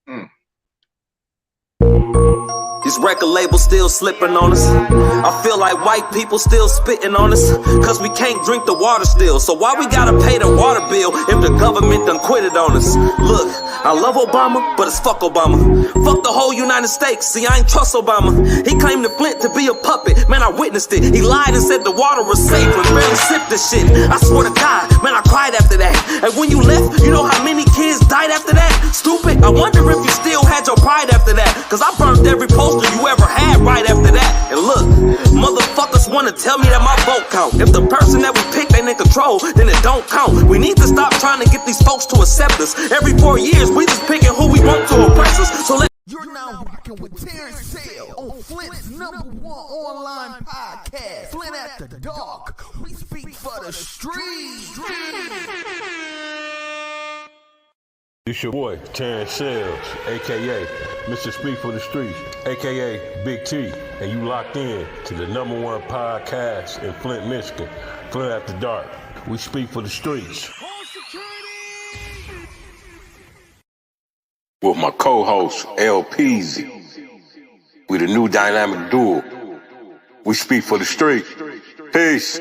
Mm. These record labels still slipping on us. I feel like white people still spitting on us, cause we can't drink the water still. So why we gotta pay the water bill if the government done quit it on us? Look, I love Obama, but it's fuck Obama. Fuck the whole United States, see I ain't trust Obama. He claimed the Flint to be a puppet, man I witnessed it. He lied and said the water was safe, but barely sipped the shit. I swear to God, man I cried after that. And when you left, you know how many kids died after that? Stupid, I wonder if you still had your pride after that. Cause I burned every poster you ever had right after that. And look, motherfuckers wanna tell me that my vote count. If the person that we pick ain't in control, then it don't count. We need to stop trying to get these folks to accept us. Every 4 years, we just picking who we want to oppress us. So let You're now rocking with Terrence Sale on Flint's #1 online podcast, Flint After Dark. We speak for the streets. It's your boy, Terrence Sales, a.k.a. Mr. Speak for the Streets, a.k.a. Big T, and you locked in to the #1 podcast in Flint, Michigan, Flint After Dark. We speak for the streets. With my co-host, LPZ. We the new dynamic duo. We speak for the streets. Peace.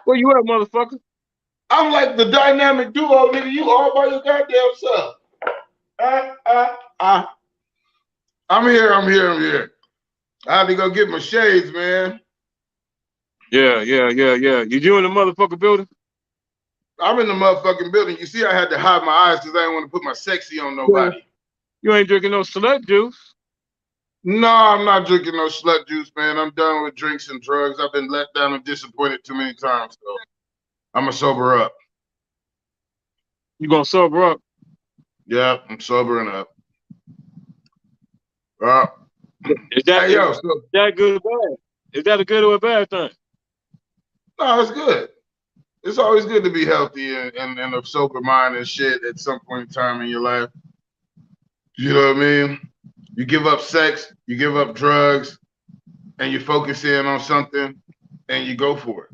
Where you at, motherfucker? I'm like the dynamic duo, nigga. You all by your goddamn self. I'm here. I had to go get my shades, man. Yeah. You in the motherfucker building? I'm in the motherfucking building. You see, I had to hide my eyes because I didn't want to put my sexy on nobody. Yeah. You ain't drinking no select juice. No, I'm not drinking no slut juice, man. I'm done with drinks and drugs. I've been let down and disappointed too many times, so I'm gonna sober up. You gonna sober up? Yeah, I'm sobering up. Is that, hey, yo, is that good or bad? Is that a good or a bad thing? No, it's good. It's always good to be healthy and a sober mind and shit at some point in time in your life. You know what I mean? You give up sex, you give up drugs, and you focus in on something, and you go for it.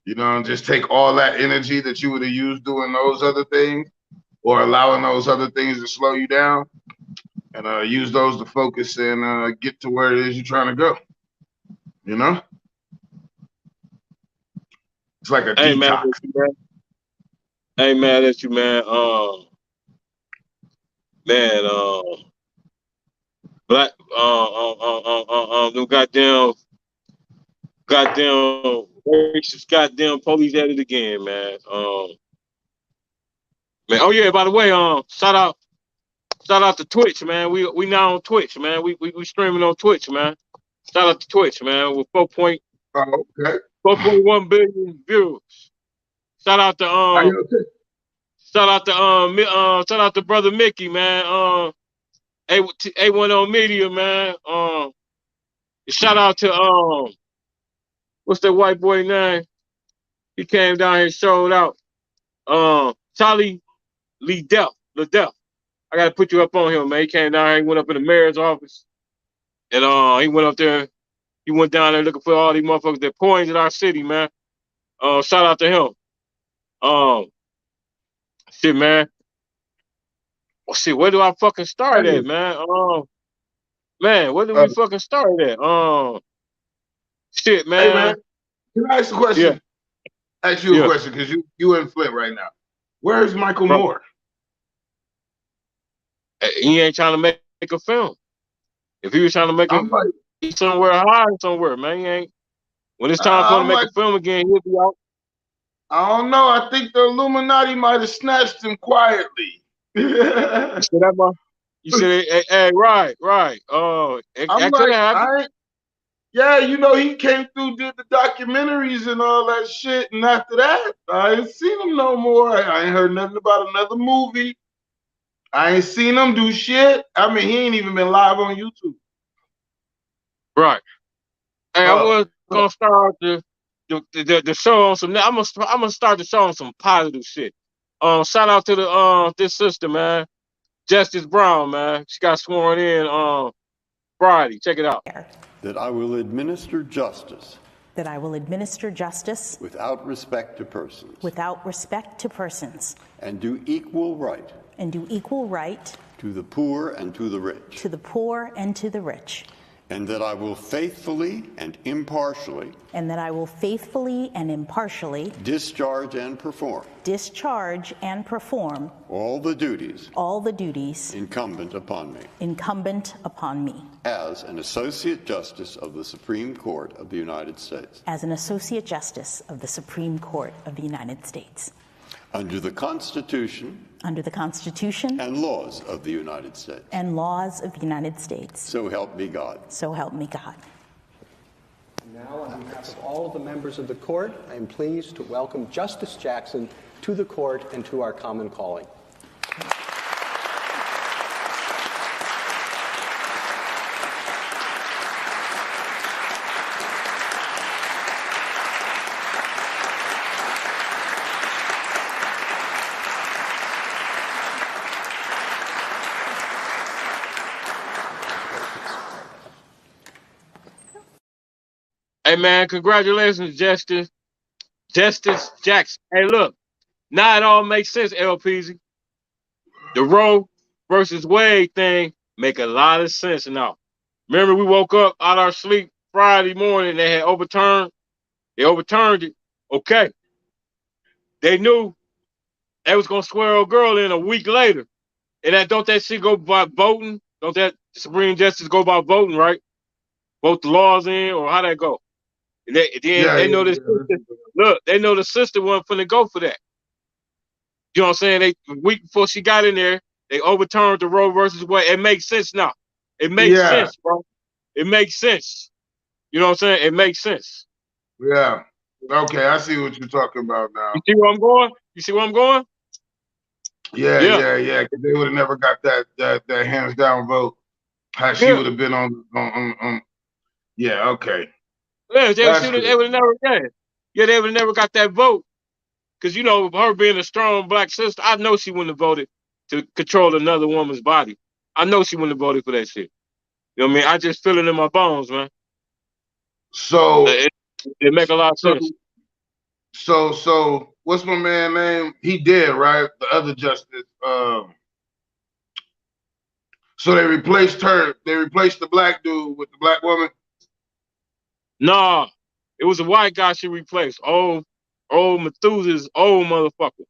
You know, and just take all that energy that you would have used doing those other things or allowing those other things to slow you down and use those to focus and get to where it is you're trying to go. You know? It's like a detox. Ain't mad at you, man. Black, them goddamn racist goddamn police at it again, man. Man. Oh yeah, by the way, shout out to Twitch, man. We now on Twitch, man. We streaming on Twitch, man. Shout out to Twitch, man. With 4.1 billion views. Shout out to brother Mickey, man. A1O Media, man. Shout out to what's that white boy name? He came down here and showed out. Charlie Lee Death. I gotta put you up on him, man. He came down here, he went up in the mayor's office, and he went up there. He went down there looking for all these motherfuckers that poisoned our city, man. Shout out to him. Shit, man. Well, shit, where do I fucking start at, man? Man, where do we fucking start at? Shit, man. Hey, man. Can I ask a question? Yeah. Ask you a question because you in Flint right now. Where is Michael Moore? He ain't trying to make a film. If he was trying to make a somewhere high somewhere, man, he ain't. When it's time for him to make a film again, he'll be out. I don't know. I think the Illuminati might have snatched him quietly. You said, hey, right. It could happen. Yeah, you know, he came through, did the documentaries and all that shit, and after that, I ain't seen him no more. I ain't heard nothing about another movie. I ain't seen him do shit. I mean, he ain't even been live on YouTube. Right. Hey, I was gonna start the show on some. I'm gonna start the show on some positive shit. Shout out to the this sister, man, Justice Brown, man. She got sworn in Friday. Check it out. That I will administer justice. That I will administer justice. Without respect to persons. Without respect to persons. And do equal right. And do equal right. To the poor and to the rich. To the poor and to the rich. And that I will faithfully and impartially. And that I will faithfully and impartially. Discharge and perform. Discharge and perform. All the duties. All the duties. Incumbent upon me. Incumbent upon me. As an Associate Justice of the Supreme Court of the United States. As an Associate Justice of the Supreme Court of the United States. Under the Constitution. Under the Constitution. And laws of the United States. And laws of the United States. So help me God. So help me God. Now, on behalf of all of the members of the court, I am pleased to welcome Justice Jackson to the court and to our common calling. Hey, man, congratulations, Justice Jackson. Hey, look, now it all makes sense, LPZ. The Roe versus Wade thing make a lot of sense now. Remember, we woke up out our sleep Friday morning, they had overturned it. Okay. They knew they was going to swear a girl in a week later. And don't that shit go by voting? Don't that Supreme Justice go by voting, right? Vote the laws in, or how that go? And they know this. Look, they know the sister wasn't finna go for that. You know what I'm saying? A week before she got in there, they overturned the Roe versus Wade. It makes sense now. It makes sense, bro. It makes sense. You know what I'm saying? It makes sense. Yeah. Okay, I see what you're talking about now. You see where I'm going? You see where I'm going? Yeah. Because they would have never got that hands down vote. How she would have been on. Yeah. Okay. Yeah, they would have never got it. Yeah, they would have never got that vote. Because, you know, her being a strong black sister, I know she wouldn't have voted to control another woman's body. I know she wouldn't have voted for that shit. You know what I mean? I just feel it in my bones, man. So it make a lot of sense. So what's my man name? He dead, right? The other justice. So they replaced her. They replaced the black dude with the black woman. Nah, it was a white guy she replaced. Old Methuselah's old motherfucker.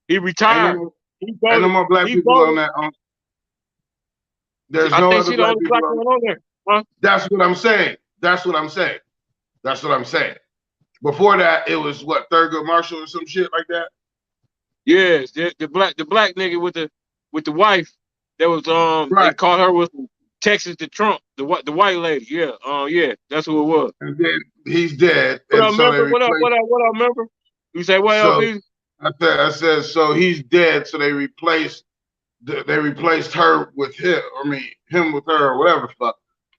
He retired. Ain't no more black people on that. There's no other black people on there. Huh? That's what I'm saying. Before that, it was what, Thurgood Marshall or some shit like that. Yes, the black nigga with the wife. That was They called her with Texas to Trump. The white lady. Yeah, that's who it was. And then he's dead. What I remember? You say what else? I said so he's dead. So they replaced her with him. I mean him with her or whatever the fuck.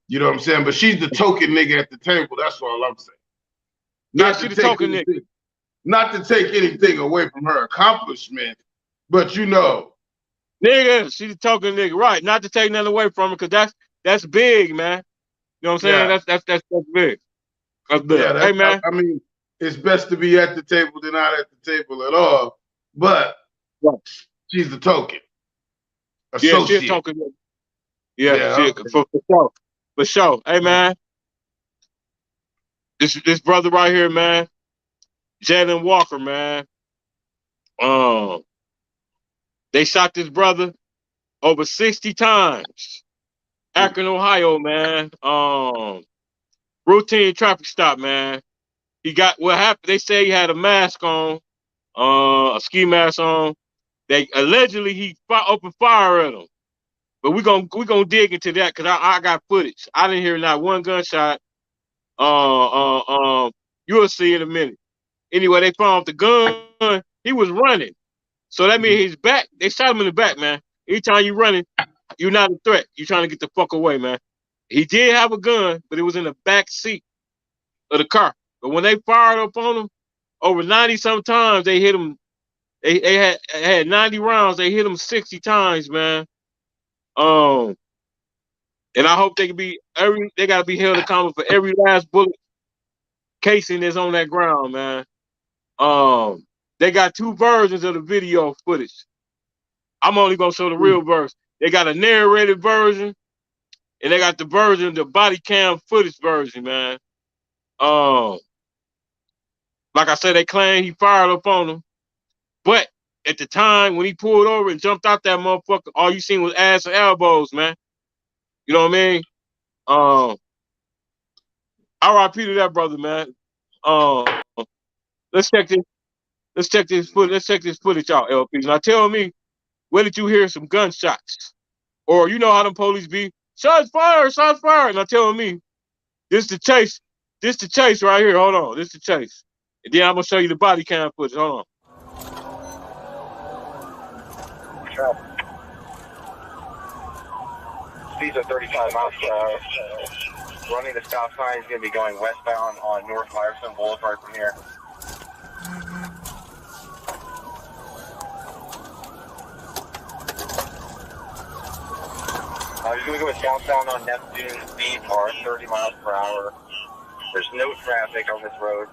You know what I'm saying? But she's the token nigga at the table. That's all I'm saying. She's the token nigga. Not to take anything away from her accomplishment, but you know. Nigga, she's the token nigga, right? Not to take nothing away from her, because that's big, man. You know what I'm saying? Yeah. That's big. That's big. Yeah, hey, man. I mean, it's best to be at the table than not at the table at all. But she's the token. Associate. Yeah, she's a token nigga. Yeah, for sure. For sure. Hey, man. This brother right here, man. Jalen Walker, man. They shot this brother over 60 times. Akron, Ohio, man. Routine traffic stop, man. He got what happened. They say he had a mask on, a ski mask on. They allegedly he opened fire at him. But we gonna dig into that because I got footage. I didn't hear not one gunshot. You'll see in a minute. Anyway, they found the gun. He was running. So that means his back. They shot him in the back, man. Anytime you running, you're not a threat. You're trying to get the fuck away, man. He did have a gun, but it was in the back seat of the car. But when they fired up on him, over 90 sometimes they hit him They had 90 rounds. They hit them 60 times, man. And I hope they gotta be held accountable for every last bullet casing that's on that ground, man. They got two versions of the video footage. I'm only gonna show the real version. They got a narrated version, and they got the version, the body cam footage version, man. Like I said, they claim he fired up on them, but at the time when he pulled over and jumped out that motherfucker, all you seen was ass and elbows, man. You know what I mean? R.I.P. to that brother, man. Let's check this. Let's check this footage out, LP. Now tell me, where did you hear some gunshots? Or you know how them police be? Shots fired, shots fired. Now tell me, this the chase. This the chase right here. Hold on. This the chase. And then I'm gonna show you the body cam footage. Hold on. Speeds are 35 miles per hour. Running the stop sign is going to be going westbound on North Ryerson Boulevard from here. He's going to go southbound on Neptune. Speeds are 30 miles per hour. There's no traffic on this road.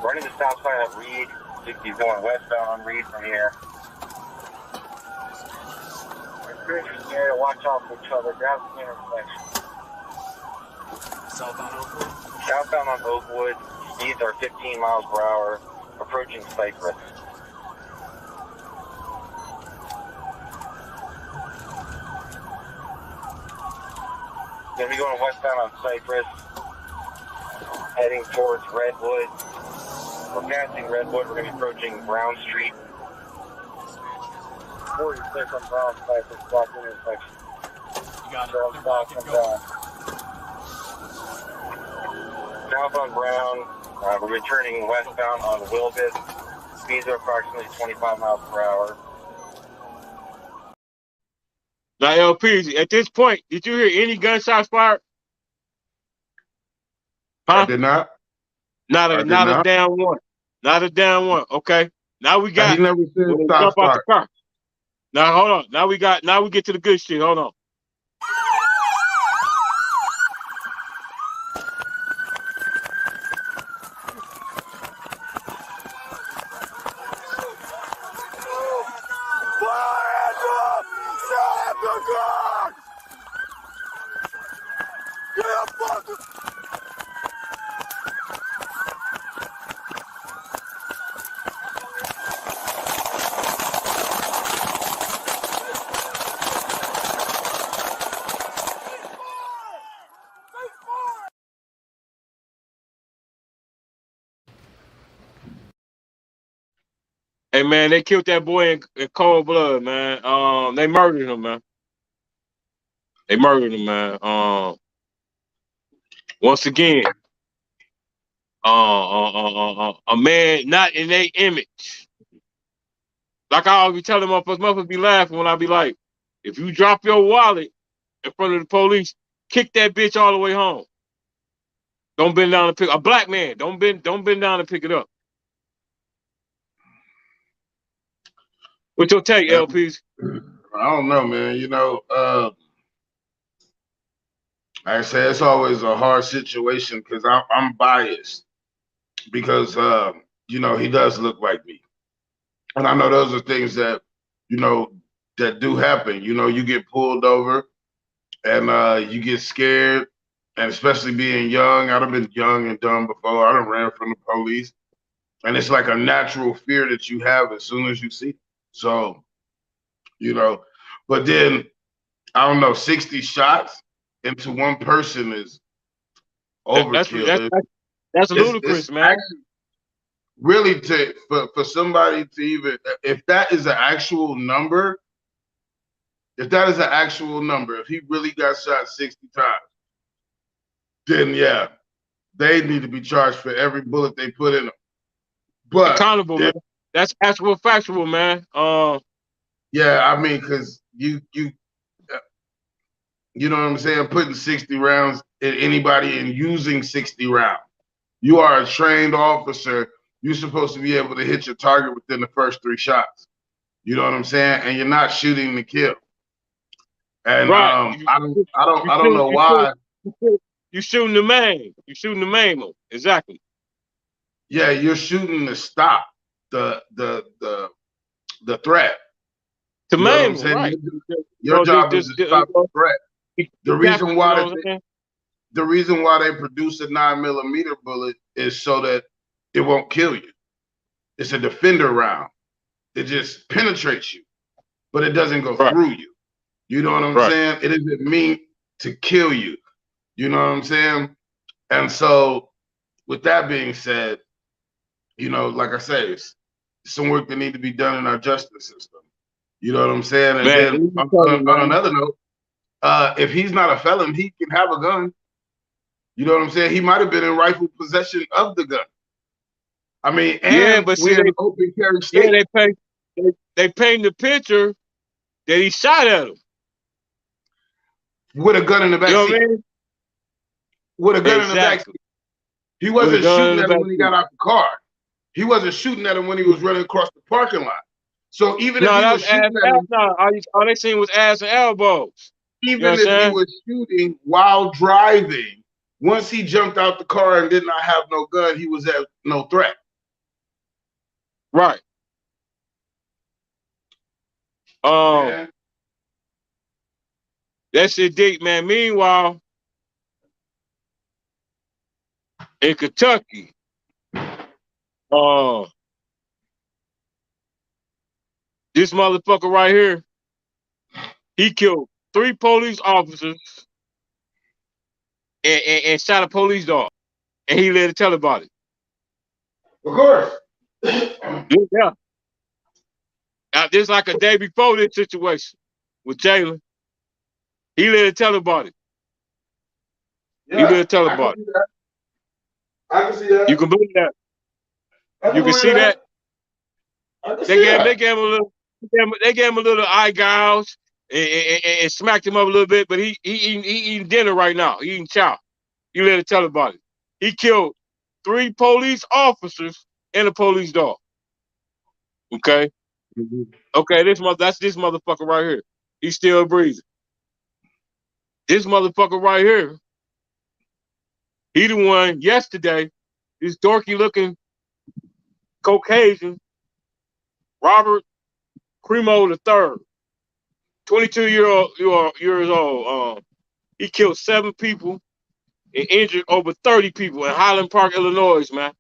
Running the stop sign at Reed. He's going westbound on Reed from here. Area, watch out for each other. Grab the intersection. Southbound on Oakwood. Speeds are 15 miles per hour. Approaching Cypress. Gonna be going westbound on Cypress. Heading towards Redwood. We're passing Redwood. We're gonna be approaching Brown Street. 46 on Brown Cypress, block intersection. You got it. South on Brown, we're returning westbound on Wilbus. Speeds are approximately 25 miles per hour. Now, LP, at this point, did you hear any gunshots fired? Huh? I did not. Not a damn one. Not a damn one. Okay. Now we got. He never said stop fire. Now hold on. Now we get to the good shit. Hold on. Hey man, they killed that boy in cold blood, man. They murdered him, man. They murdered him, man. Once again, a man not in their image. Like I always tell them, motherfuckers be laughing when I be like, if you drop your wallet in front of the police, kick that bitch all the way home. Don't bend down to pick a black man. Don't bend down to pick it up. What's your take, LPs? I don't know, man. You know, like I say, it's always a hard situation because I'm biased because you know, he does look like me, and I know those are things that that do happen. You know, you get pulled over, and you get scared, and especially being young. I've been young and dumb before. I done ran from the police, and it's like a natural fear that you have as soon as you see it. So, you know, but then I don't know, 60 shots into one person is overkill. That's ludicrous, it's man. Really, for somebody to even, if that is an actual number, if he really got shot 60 times, then yeah, they need to be charged for every bullet they put in them. But accountable, man. That's actual factual, man. Yeah, I mean, because you know what I'm saying? Putting 60 rounds in anybody and using 60 rounds. You are a trained officer. You're supposed to be able to hit your target within the first 3 shots. You know what I'm saying? And you're not shooting to kill. And Right. I don't know why. You shooting the main. You shooting the main one. Exactly. Yeah, you're shooting to stop the threat. The You know what main I'm one, saying? right. Your job is to stop the threat. The reason you why know what I'm saying? the reason why they produce a 9mm bullet is so that it won't kill you. It's a defender round. It just penetrates you, but it doesn't go Right. through you. You know what I'm Right. saying? It isn't meant to kill you. You know what I'm saying? And so, with that being said, you know, like I said, it's some work that need to be done in our justice system. You know what I'm saying? And Man, then on another note, if he's not a felon, he can have a gun. You know what I'm saying? He might have been in rightful possession of the gun. I mean, yeah, and but see, we're in an open carry state. they paint the picture that he shot at him With a gun in the back You know seat. what I mean? With a gun in the back Exactly. seat. He wasn't shooting at him when he got out the car. He wasn't shooting at him when he was running across the parking lot. So even if No, he that was was ass. shooting at him, No, all they seen was ass and elbows. You know even what I'm if he saying? was shooting while driving, once he jumped out the car and did not have no gun, he was at no threat. Right. Yeah. That shit deep, man. Meanwhile, in Kentucky, this motherfucker right here, he killed 3 police officers and shot a police dog. And he let it tell about it. Of course. Yeah. This like a day before this situation with Jalen. He let it tell about it. Yeah, he let it tell about it. I can see that. You can believe that. You can see that. They gave him a little. They gave him a little eye gouge and smacked him up a little bit. But he eating dinner right now. He eating chow. You let it tell about it. He killed 3 police officers and a police dog. Okay. Okay. That's this motherfucker right here. He's still breathing. This motherfucker right here. He the one yesterday. This dorky looking Caucasian Robert Cremo III, years old. He killed 7 people and injured over 30 people in Highland Park, Illinois, man.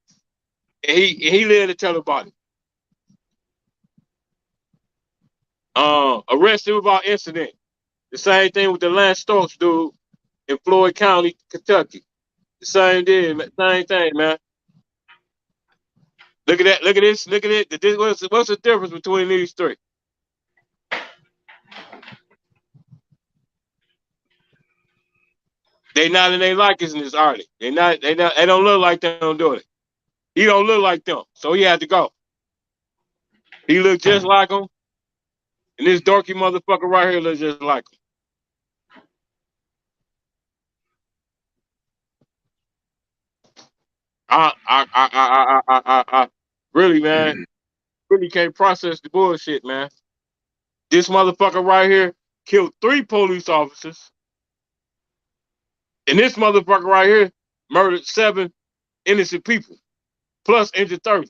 And he lived to tell about it. Arrested without incident. The same thing with the Lance Stokes dude in Floyd County, Kentucky. The same thing, man. Look at that. Look at this. Look at it. What's the difference between these 3? They not in their likeness, are they? They not. They don't look like them doing it. He don't look like them, so he had to go. He looked just like him, and this dorky motherfucker right here looks just like him. I really, man, really can't process the bullshit, man. This motherfucker right here killed 3 police officers, and this motherfucker right here murdered 7 innocent people, plus injured 30.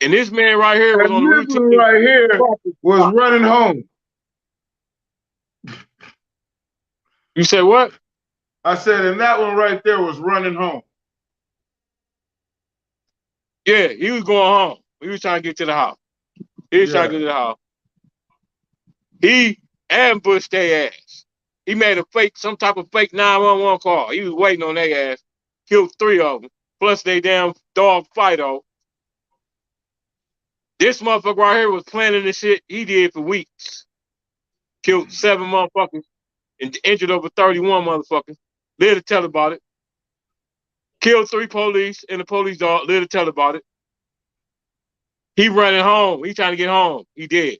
And this man right here was And on the this one routine. right here was running home. You said what? I said, and that one right there was running home. Yeah, he was going home. He was trying to get to the house. Trying to get to the house. He ambushed their ass. He made some type of fake 911 call. He was waiting on their ass. Killed 3 of them. Plus they damn dog Fido. This motherfucker right here was planning this shit he did for weeks. Killed 7 motherfuckers and injured over 31 motherfuckers. Live to tell about it. Killed 3 police and the police dog. Live to tell about it. He running home. He trying to get home. He dead.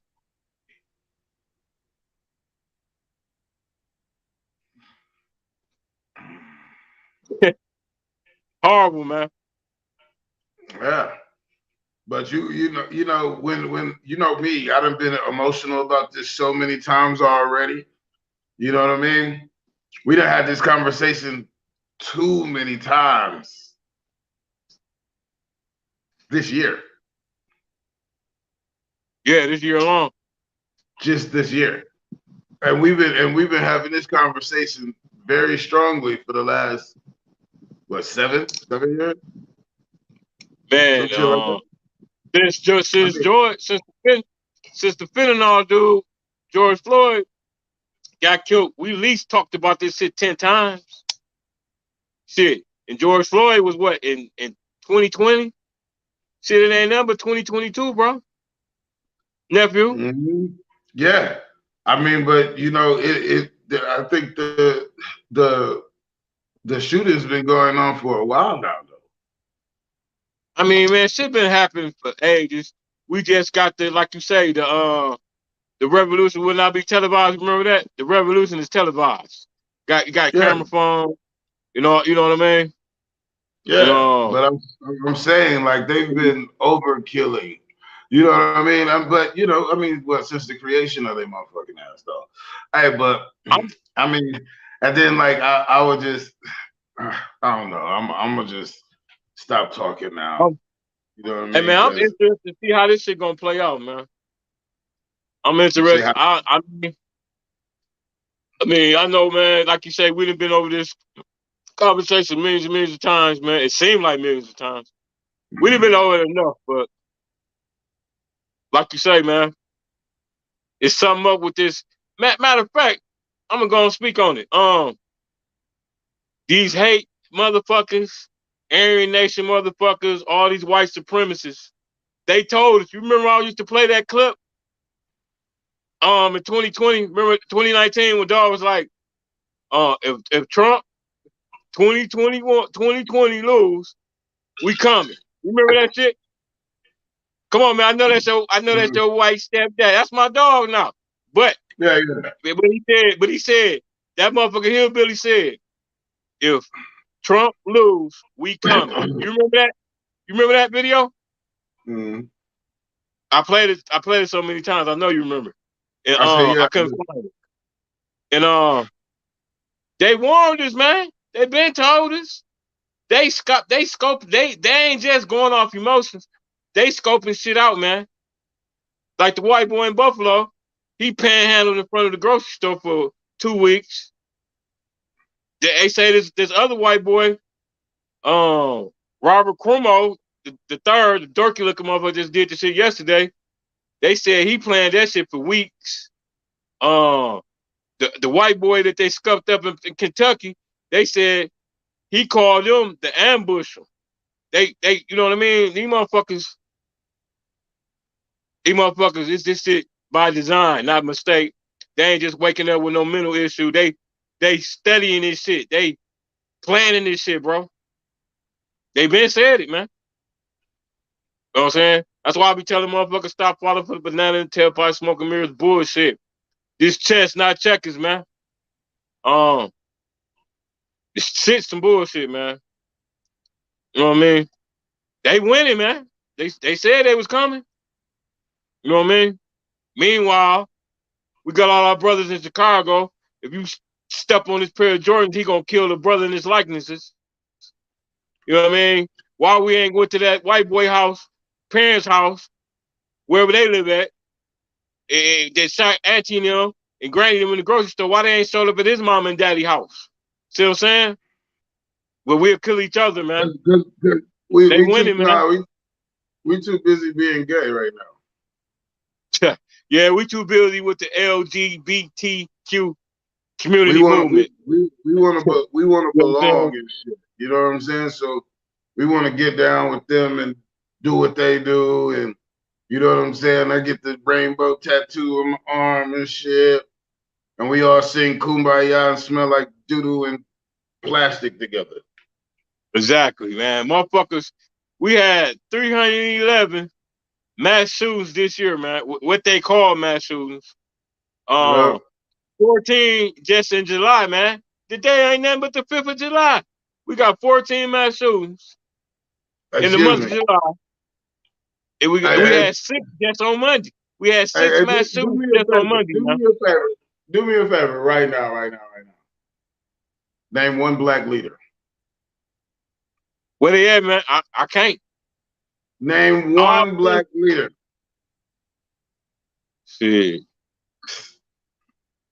Horrible, man. Yeah. But you know when you know me, I done been emotional about this so many times already. You know what I mean? We done had this conversation too many times this year. Yeah, this year alone. Just this year. And we've been having this conversation very strongly for the last what, 7 years? Man, Some shit like that. I since mean, George since the fentanyl dude, George Floyd, got killed, we at least talked about this shit 10 times. Shit. And George Floyd was what, in 2020? Shit, it ain't number 2022, bro. Nephew. yeah. I mean, but you know, I think the the shooting's been going on for a while now, though. I mean, man, shit been happening for ages. We just got like you say, the revolution will not be televised. Remember that? The revolution is televised. You got a Yeah, camera phone, you know what I mean? And yeah. But I'm saying like they've been overkilling. You know what I mean? But you know, I mean, well, since the creation of their motherfucking ass, though. Hey, but I'm, I mean, and then like I would just, I don't know. I'm gonna just stop talking now. I'm You know what I hey mean? man, I'm Because interested to see how this shit gonna play out, man. I'm see interested. how. I mean, I know, man, like you say, we done been over this conversation millions and millions of times, man. It seemed like millions of times. We done been over it enough, but like you say, man, it's something up with this. Matter of fact, I'm gonna go and speak on it. These hate motherfuckers, Aryan Nation motherfuckers, all these white supremacists. They told us. You remember I used to play that clip? In 2020, remember 2019 when dog was like, if Trump 2020 lose, we coming. You remember that shit? Come on, man. I know that's your white stepdad. That's my dog now. But Yeah, yeah. he said that motherfucker hillbilly said, if Trump lose, we coming. You remember that? You remember that video? Mm. I played it so many times. I know you remember. And I say yeah. I couldn't find it. And they warned us, man. They been told us. They ain't just going off emotions. They scoping shit out, man. Like the white boy in Buffalo, he panhandled in front of the grocery store for 2 weeks. They say this other white boy, Robert Cuomo, the third, the dorky looking motherfucker just did the shit yesterday. They said he planned that shit for weeks. The white boy that they scuffed up in Kentucky, they said he called them the ambusher. They you know what I mean? These motherfuckers, it's this shit by design, not mistake. They ain't just waking up with no mental issue. They studying this shit. They planning this shit, bro. They been said it, man. You know what I'm saying? That's why I be telling motherfuckers stop falling for the banana and tailpipe smoking mirrors bullshit. This chess, not checkers, man. This shit's some bullshit, man. You know what I mean? They winning, man. They said they was coming. You know what I mean? Meanwhile, we got all our brothers in Chicago. If you step on this pair of Jordans, he gonna kill the brother in his likenesses. You know what I mean? Why we ain't went to that white boy house, parents' house, wherever they live at, they shot auntie and them and granny them in the grocery store. Why they ain't showed up at his mom and daddy house? See what I'm saying? Well, we'll kill each other, man. They winning, man. We too busy being gay right now. Yeah, we too busy with the LGBTQ community movement. We want to belong and shit. You know what I'm saying? So we want to get down with them and do what they do, and you know what I'm saying? I get the rainbow tattoo on my arm and shit, and we all sing Kumbaya and smell like doo-doo and plastic together. Exactly, man. Motherfuckers, we had 311 mass shootings this year, man. What they call mass shootings. 14 just in July, man. The day ain't nothing but the 5th of July. We got 14 mass shootings in the month of July. And we had 6 just on Monday. We had 6 mass shootings just on Monday. Do me a favor. Do me a favor right now. Name one black leader. Where they at, man? I can't. Name one black leader. Shit.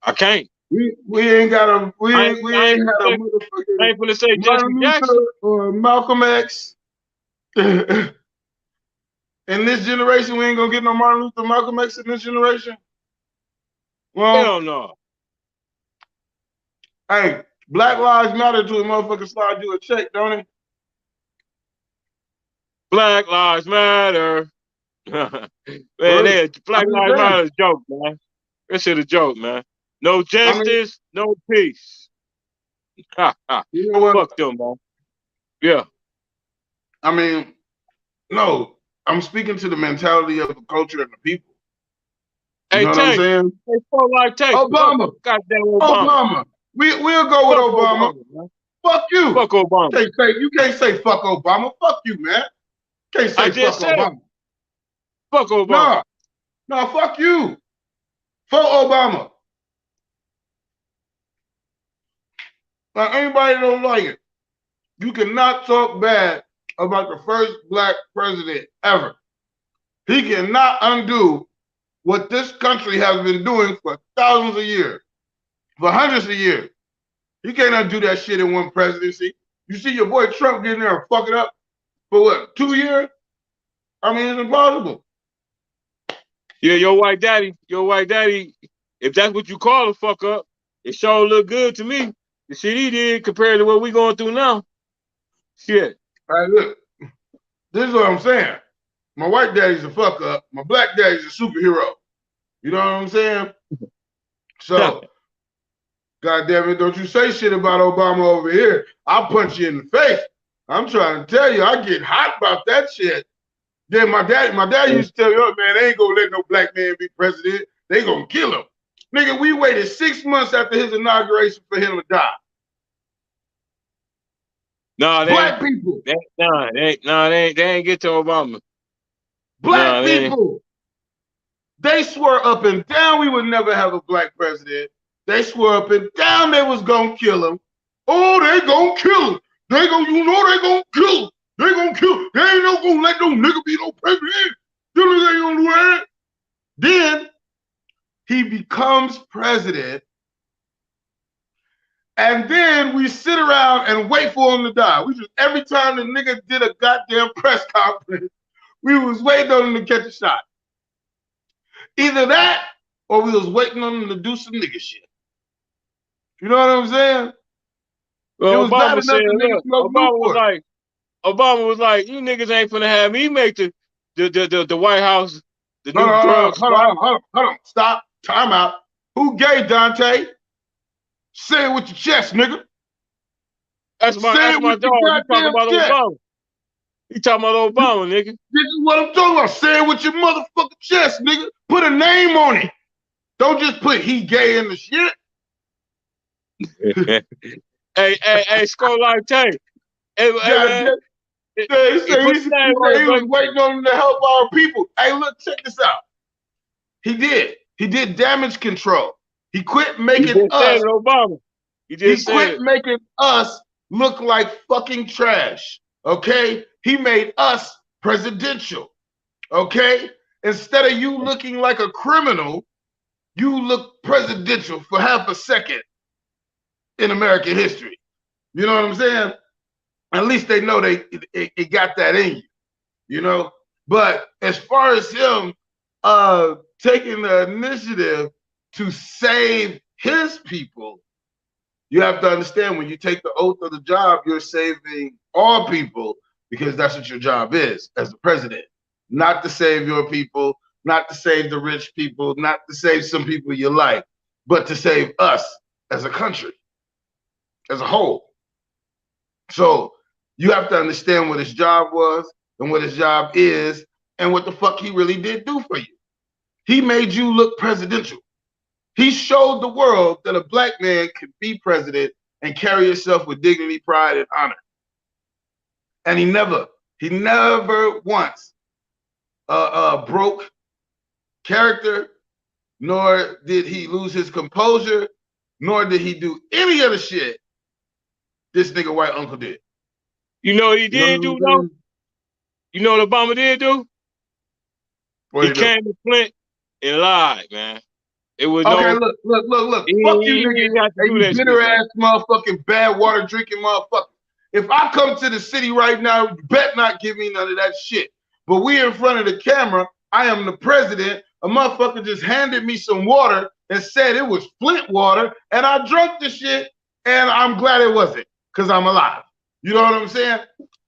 I can't. We ain't got a we ain't had a motherfucking I ain't gonna say Jesse Martin Jackson Luther or Malcolm X. In this generation, we ain't gonna get no Martin Luther, Malcolm X in this generation. Well, hell no. Hey, Black Lives Matter to a motherfucker slide you a check, don't it? Black Lives Matter. Man, Black Lives Matter is a joke, man. That shit a joke, man. No justice, no peace. You know what? Fuck them, man. Yeah. I mean, no, I'm speaking to the mentality of the culture and the people. You know what I'm saying? Obama. Goddamn Obama. We'll go with Obama. Fuck you. Fuck Obama. You can't say fuck Obama. Fuck you, man. Can't say fuck Obama. Fuck Obama. No, fuck you. Fuck Obama. Now, anybody don't like it, you cannot talk bad about the first black president ever. He cannot undo what this country has been doing for thousands of years, for hundreds of years. He can't undo that shit in one presidency. You see your boy Trump getting there and fucking up for what, 2 years? I mean, it's impossible. Yeah, your white daddy, if that's what you call a fuck up, it sure look good to me. The shit he did compared to what we going through now. Shit. All right, look, this is what I'm saying. My white daddy's a fuck up. My black daddy's a superhero. You know what I'm saying? So, God damn it, don't you say shit about Obama over here. I'll punch you in the face. I'm trying to tell you, I get hot about that shit. Then my dad used to tell me, oh, man, they ain't gonna let no black man be president. They gonna kill him. Nigga, we waited 6 months after his inauguration for him to die. No, black people. They ain't get to Obama. Black people. They swore up and down we would never have a black president. They swore up and down they was gonna kill him. Oh, they gonna kill him. They gonna kill him. They gonna kill him. They ain't no gonna let no nigga be no president. You know they gonna do that. Then he becomes president. And then we sit around and wait for him to die. We just, every time the nigga did a goddamn press conference, we was waiting on him to catch a shot. Either that, or we was waiting on him to do some nigga shit. You know what I'm saying? Well, Obama was like, you niggas ain't finna have me make the White House, the new drugs. Hold on. Stop. Time out. Who gay, Dante? Say it with your chest, nigga. That's my dog. You talking about Obama. You talking about Obama, nigga. This is what I'm talking about. Say it with your motherfucking chest, nigga. Put a name on it. Don't just put he gay in the shit. hey, Skull Life Tank. He was waiting on him to help our people. Hey, look, check this out. He did damage control. He quit making us. Obama. He quit making us look like fucking trash. Okay? He made us presidential. Okay? Instead of you looking like a criminal, you look presidential for half a second in American history. You know what I'm saying? At least they know it got that in you. You know? But as far as him taking the initiative to save his people, you have to understand when you take the oath of the job, you're saving all people because that's what your job is as the president. Not to save your people, not to save the rich people, not to save some people you like, but to save us as a country, as a whole. So you have to understand what his job was and what his job is and what the fuck he really did do for you. He made you look presidential. He showed the world that a black man could be president and carry himself with dignity, pride, and honor. And he never once broke character, nor did he lose his composure, nor did he do any of the shit this nigga white uncle did. You know what he did do though? You know what Obama did do? What he came to Flint and lied, man. It was okay, no. Look. He Fuck you, didn't nigga. have to Hey, do you that bitter shit, ass motherfucking bad water drinking motherfucker. If I come to the city right now, you bet not give me none of that shit. But we in front of the camera. I am the president. A motherfucker just handed me some water and said it was Flint water, and I drank the shit, and I'm glad it wasn't, because I'm alive. You know what I'm saying?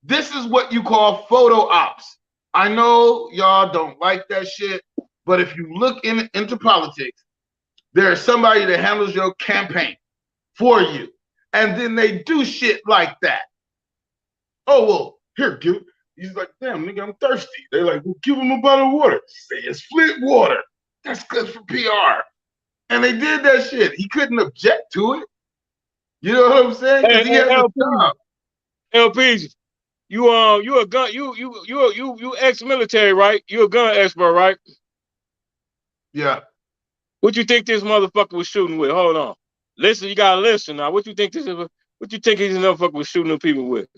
This is what you call photo ops. I know y'all don't like that shit, but if you look into politics, there is somebody that handles your campaign for you, and then they do shit like that. Oh, well, here, give. He's like, damn, nigga, I'm thirsty. They're like, well, give him a bottle of water. Say it's Flint water. That's good for PR. And they did that shit. He couldn't object to it. You know what I'm saying? Because he has a job. LPG, you a gun, you ex-military, right? You a gun expert, right? Yeah. What you think this motherfucker was shooting with? Hold on. Listen, you gotta listen now. What you think this is? What you think this motherfucker was shooting them people with?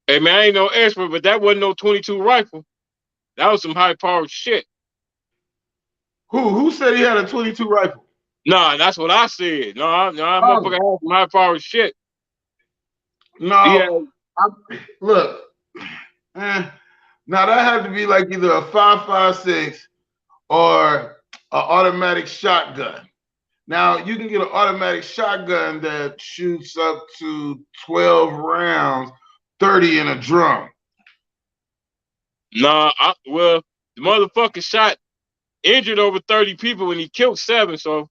Hey man, I ain't no expert, but that wasn't no 22 rifle. That was some high-powered shit. Who said he had a 22 rifle? Nah, that's what I said. No, motherfucker had some high-powered shit. No, look. Now that had to be like either a 5.56 or an automatic shotgun. Now you can get an automatic shotgun that shoots up to 12 rounds, 30 in a drum. Nah, well, the motherfucker shot, injured over 30 people and he killed 7, so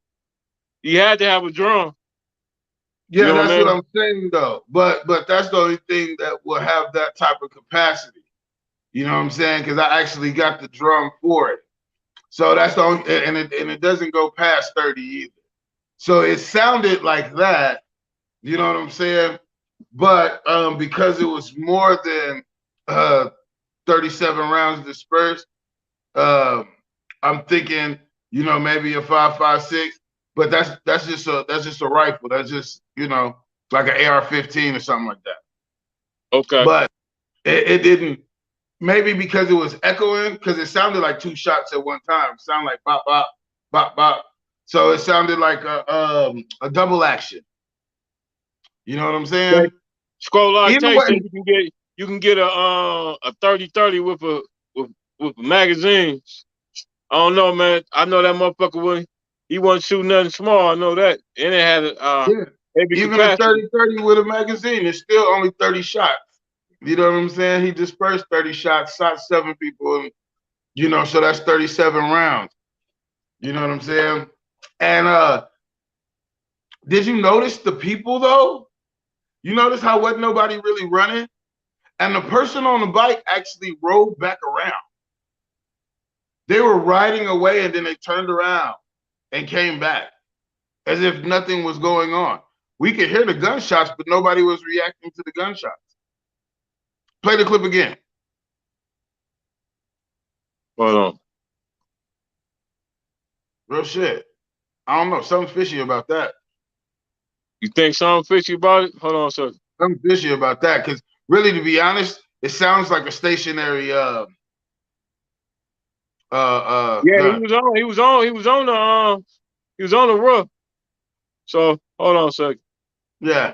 he had to have a drum. Yeah, you know that's what I'm saying though. But that's the only thing that will have that type of capacity. You know what I'm saying? Because I actually got the drum for it. So that's the only, and it doesn't go past 30 either. So it sounded like that. You know what I'm saying? But because it was more than 37 rounds dispersed, I'm thinking, you know, maybe a 5.56. But that's just a rifle. That's just, you know, like an AR-15 or something like that. Okay. But it didn't. Maybe because it was echoing, because it sounded like 2 shots at one time. It sounded like bop bop bop bop. So it sounded like a double action. You know what I'm saying? Okay. Scroll on tape, so you can get a 30-30 with magazines. I don't know, man. I know that motherfucker he wasn't shooting nothing small. I know that. And it had heavy even capacity. A 30-30 with a magazine, it's still only 30 shots. You know what I'm saying? He dispersed 30 shots, shot 7 people, and, you know, so that's 37 rounds. You know what I'm saying? And did you notice the people though? You notice how wasn't nobody really running? And the person on the bike actually rode back around. They were riding away and then they turned around and came back as if nothing was going on. We could hear the gunshots, but nobody was reacting to the gunshots. Play the clip again. Hold on. Real shit. I don't know. Something fishy about that. You think something fishy about it? Hold on a second. Something fishy about that, because really, to be honest, it sounds like a stationary yeah, gun. he was on the roof. So hold on a second. Yeah.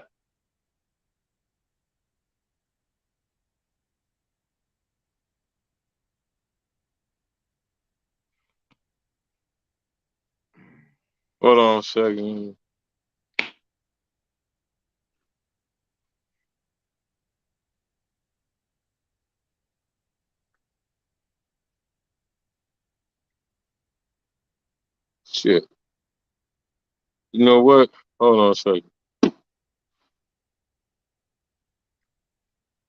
Hold on a second. Shit. You know what? Hold on a second.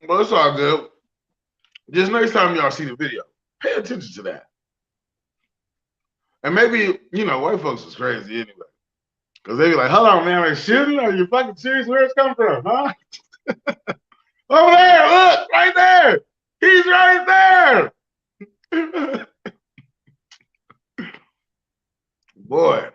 Well, it's all good. Just next time y'all see the video, pay attention to that. And maybe, you know, white folks is crazy anyway. Because they be like, hold on, man, like, shooting? Are you fucking serious? Where it's come from, huh? Over there, look, right there. He's right there. Boy.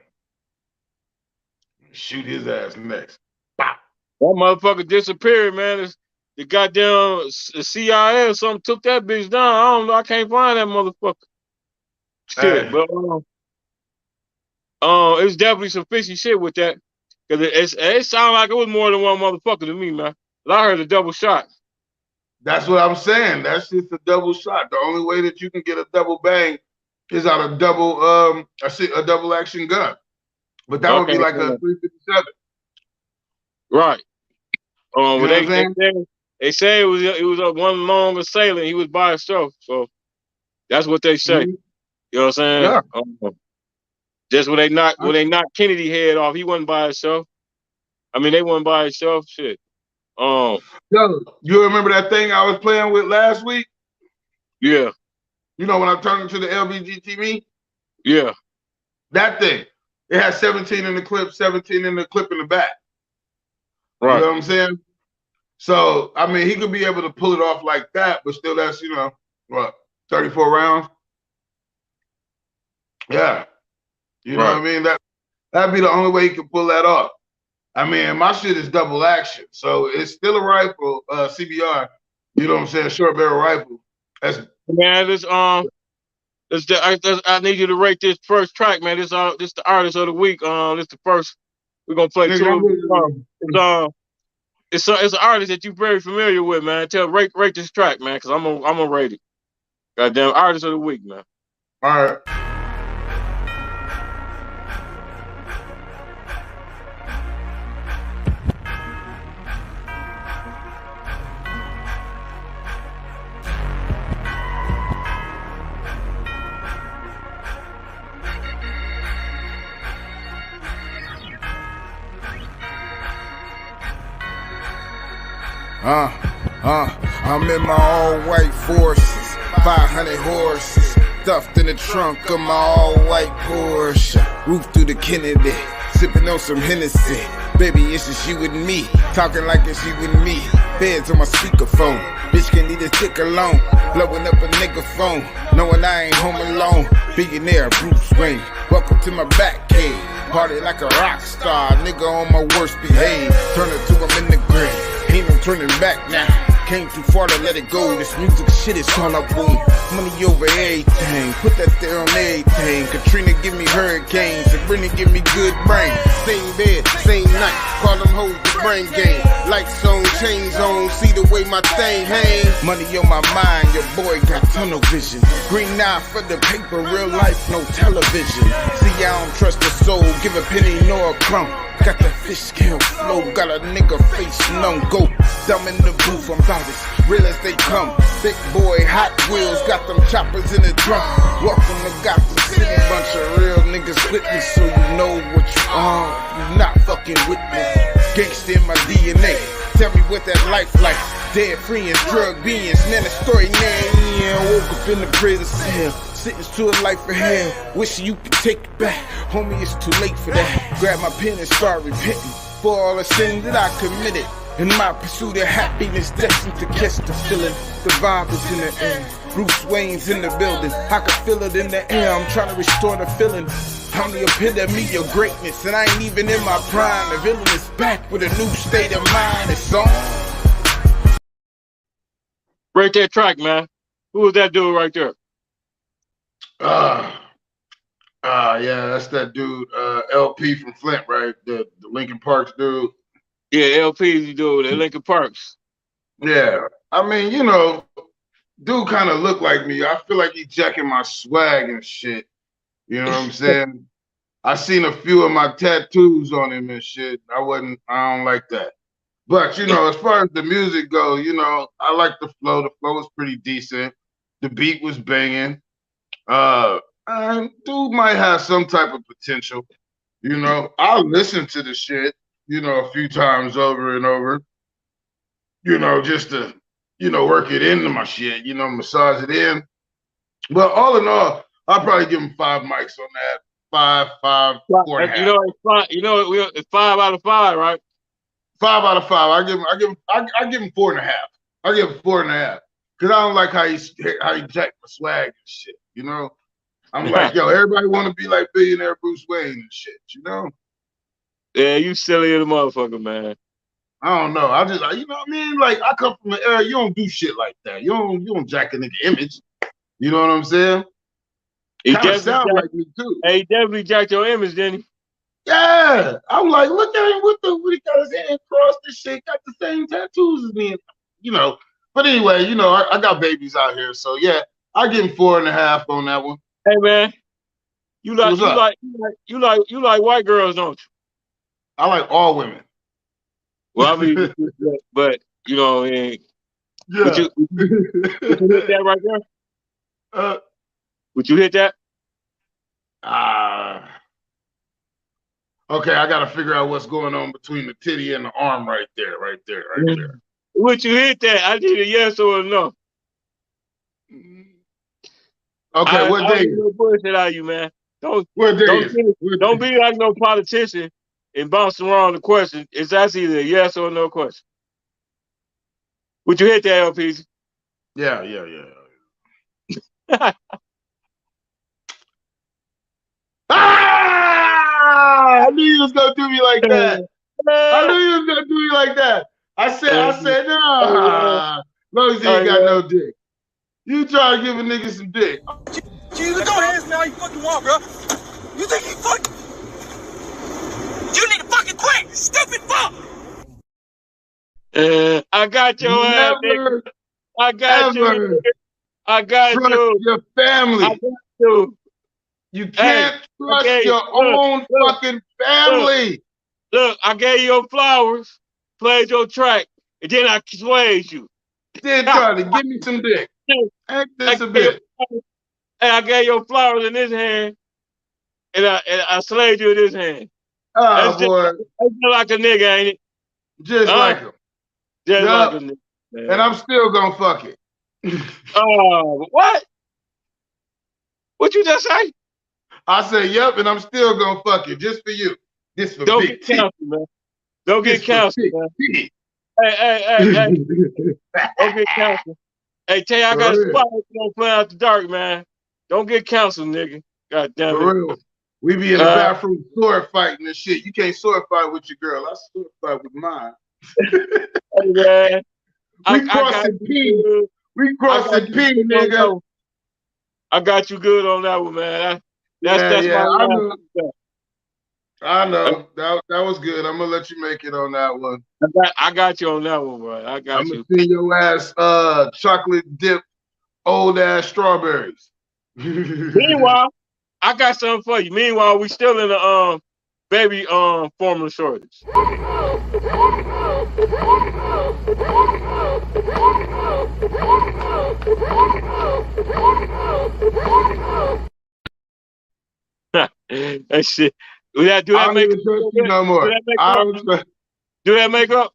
Shoot his ass next. Bop. That motherfucker disappeared, man. The goddamn CIA or something took that bitch down. I don't know. I can't find that motherfucker. Shit, Hey. but it's definitely some fishy shit with that. Cause it sounded like it was more than one motherfucker to me, man. But I heard a double shot. That's what I'm saying. That's just a double shot. The only way that you can get a double bang is out of a double action gun. But that would be like a 357. Right. You know what I'm saying? They say it was one long assailant. He was by himself. So that's what they say. Mm-hmm. You know what I'm saying? Yeah. Just when they knocked Kennedy head off, he wasn't by himself. I mean, they wasn't by himself. Shit. Yo, you remember that thing I was playing with last week? Yeah. You know when I turned into the LBGT me? Yeah. That thing. It had 17 in the clip, 17 in the clip in the back. Right. You know what I'm saying? So, I mean, he could be able to pull it off like that, but still that's, you know, what, 34 rounds? Yeah. You know what I mean? That'd be the only way he could pull that off. I mean, my shit is double action. So it's still a rifle, CBR, you know what I'm saying, short barrel rifle. Man, I need you to rate this first track, man. This the artist of the week. This the first. We're gonna play two. It's an artist that you're very familiar with, man. Rate this track, man, because I'm gonna rate it. Goddamn artist of the week, man. All right. I'm in my all-white forces, 500 horses, stuffed in the trunk of my all-white Porsche. Roof through the Kennedy, sipping on some Hennessy. Baby, it's just you and me, talking like it's you and me. Beds on my speakerphone, bitch can need a dick alone. Blowing up a nigga phone, knowing I ain't home alone. Billionaire Bruce Wayne, welcome to my back cave. Party like a rock star, nigga on my worst behave. Turn it to him in the grave. Ain't no turning back now. Came too far to let it go. This music shit is all I want. Money over everything. Put that there on everything. Katrina give me hurricanes. Sabrina give me good brain. Same bed, same night. Call them hoes the brain game. Lights on, chains on. See the way my thing hang. Money on my mind. Your boy got tunnel vision. Green eye for the paper. Real life, no television. See, I don't trust the soul. Give a penny nor a crumb. Got that fish scale flow, got a nigga face numb, go dumb in the booth, I'm about as real as they come. Big boy, Hot Wheels, got them choppers in the trunk. Welcome to Gotham City, bunch of real niggas with me, so you know what you are. You not fucking with me. Gangsta in my DNA. Tell me what that life like. Dead free and drug beings. Man, the story now, yeah, woke up in the prison cell. Sentence to a life for hell. Wish you could take it back. Homie, it's too late for that. Grab my pen and start repenting for all the sins that I committed. In my pursuit of happiness, destined to catch the feeling. The vibe is in the air. Bruce Wayne's in the building. I can feel it in the air. I'm trying to restore the feeling. I'm the epitome of greatness, and I ain't even in my prime. The villain is back with a new state of mind. It's on. Rate that track, man. Who was that dude right there? Yeah, that's that dude, LP from Flint, right? The Lincoln Parks dude. Yeah, LP, you do the Lincoln Parks. Yeah, I mean, you know, dude kind of look like me. I feel like he jacking my swag and shit. You know what I'm saying? I seen a few of my tattoos on him and shit. I don't like that. But you know, as far as the music goes, you know, I like the flow. The flow was pretty decent. The beat was banging. And dude might have some type of potential. You know, I'll listen to the shit, you know, a few times over and over, you know, just to, you know, work it into my shit, you know, massage it in. But all in all, I'll probably give him 5 mics on that. 4 and a You half. know, it's five. You know, it's 5 out of 5, right? 5 out of 5. I give him 4.5. I give him 4.5. Cause I don't like how he jacked my swag and shit, you know? I'm like, yo, everybody want to be like billionaire Bruce Wayne and shit, you know? Yeah, you silly as a motherfucker, man. I don't know. You know what I mean? Like, I come from an era, you don't do shit like that. You don't jack a nigga image. You know what I'm saying? He Kind of definitely sound jacked, like me too. he definitely jacked your image, didn't he? Yeah. I'm like, look at him with he got his hand crossed and shit, got the same tattoos as me. You know. But anyway, you know, I got babies out here. So yeah, I give him 4.5 on that one. Hey man, you like What's up? you like white girls, don't you? I like all women. Well, I mean, but you know, I mean, Yeah. would you hit that right there? Would you hit that? Okay, I gotta figure out what's going on between the titty and the arm right there. Would you hit that? I need a yes or a no. Okay, what day? No bullshit out of you, man. Don't Don't be like no politician and bounce around the question. It's actually either a yes or no question. Would you hit that, LPZ? Yeah. I knew you was gonna do me like that. I said, nah. As long as he ain't got no dick. You try to give a nigga some dick. Jesus, go ahead, man. All you fucking want, bro. You think you fucking... You need to fucking quit, stupid fuck. I got your ass, nigga. I got you. I got trust you. Your family. I got you. You can't trust your own fucking family. Look, I gave you your flowers, played your track, and then I swayed you. Then try to give me some dick. Ain't this a bit? And I gave your flowers in this hand, and I slayed you in this hand. Oh, boy. That's just like a nigga, ain't it? Just like him. Just like a nigga. Man. And I'm still gonna fuck it. What? What you just say? I say, yep, and I'm still gonna fuck it just for you. This for Don't big get counseled, man. Don't get counseled, man. Hey. Don't get counseled. Hey, tell you, I got a spot on Play Out the Dark, man. Don't get counseled, nigga. God damn it. For real. We be in the bathroom sword fighting and shit. You can't sword fight with your girl. I sword fight with mine. Hey, man. We crossing P. We crossing P, nigga. I got you good on that one, man. That's I know. That was good. I'm gonna let you make it on that one. I got you on that one, bro. I'm gonna send your ass chocolate dip old ass strawberries. Meanwhile, I got something for you. Meanwhile, we still in the baby formula shortage. That shit. Do that make up? No more. Do that make up?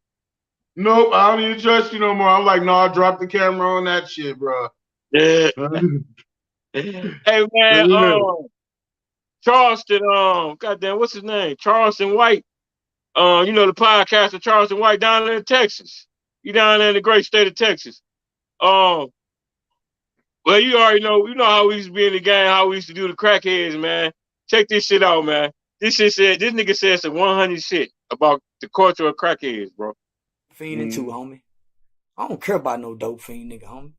Nope, I don't even trust you no more. I'm like, no, I'll drop the camera on that shit, bro. Yeah. Hey man, Charleston, goddamn, what's his name? Charleston White. You know the podcaster Charleston White down there in Texas. He down there in the great state of Texas. Well, you already know, you know how we used to be in the game, how we used to do the crackheads, man. Check this shit out, man. This nigga said some 100 shit about the culture of crackheads, bro. Fiending too, homie. I don't care about no dope fiend, nigga, homie.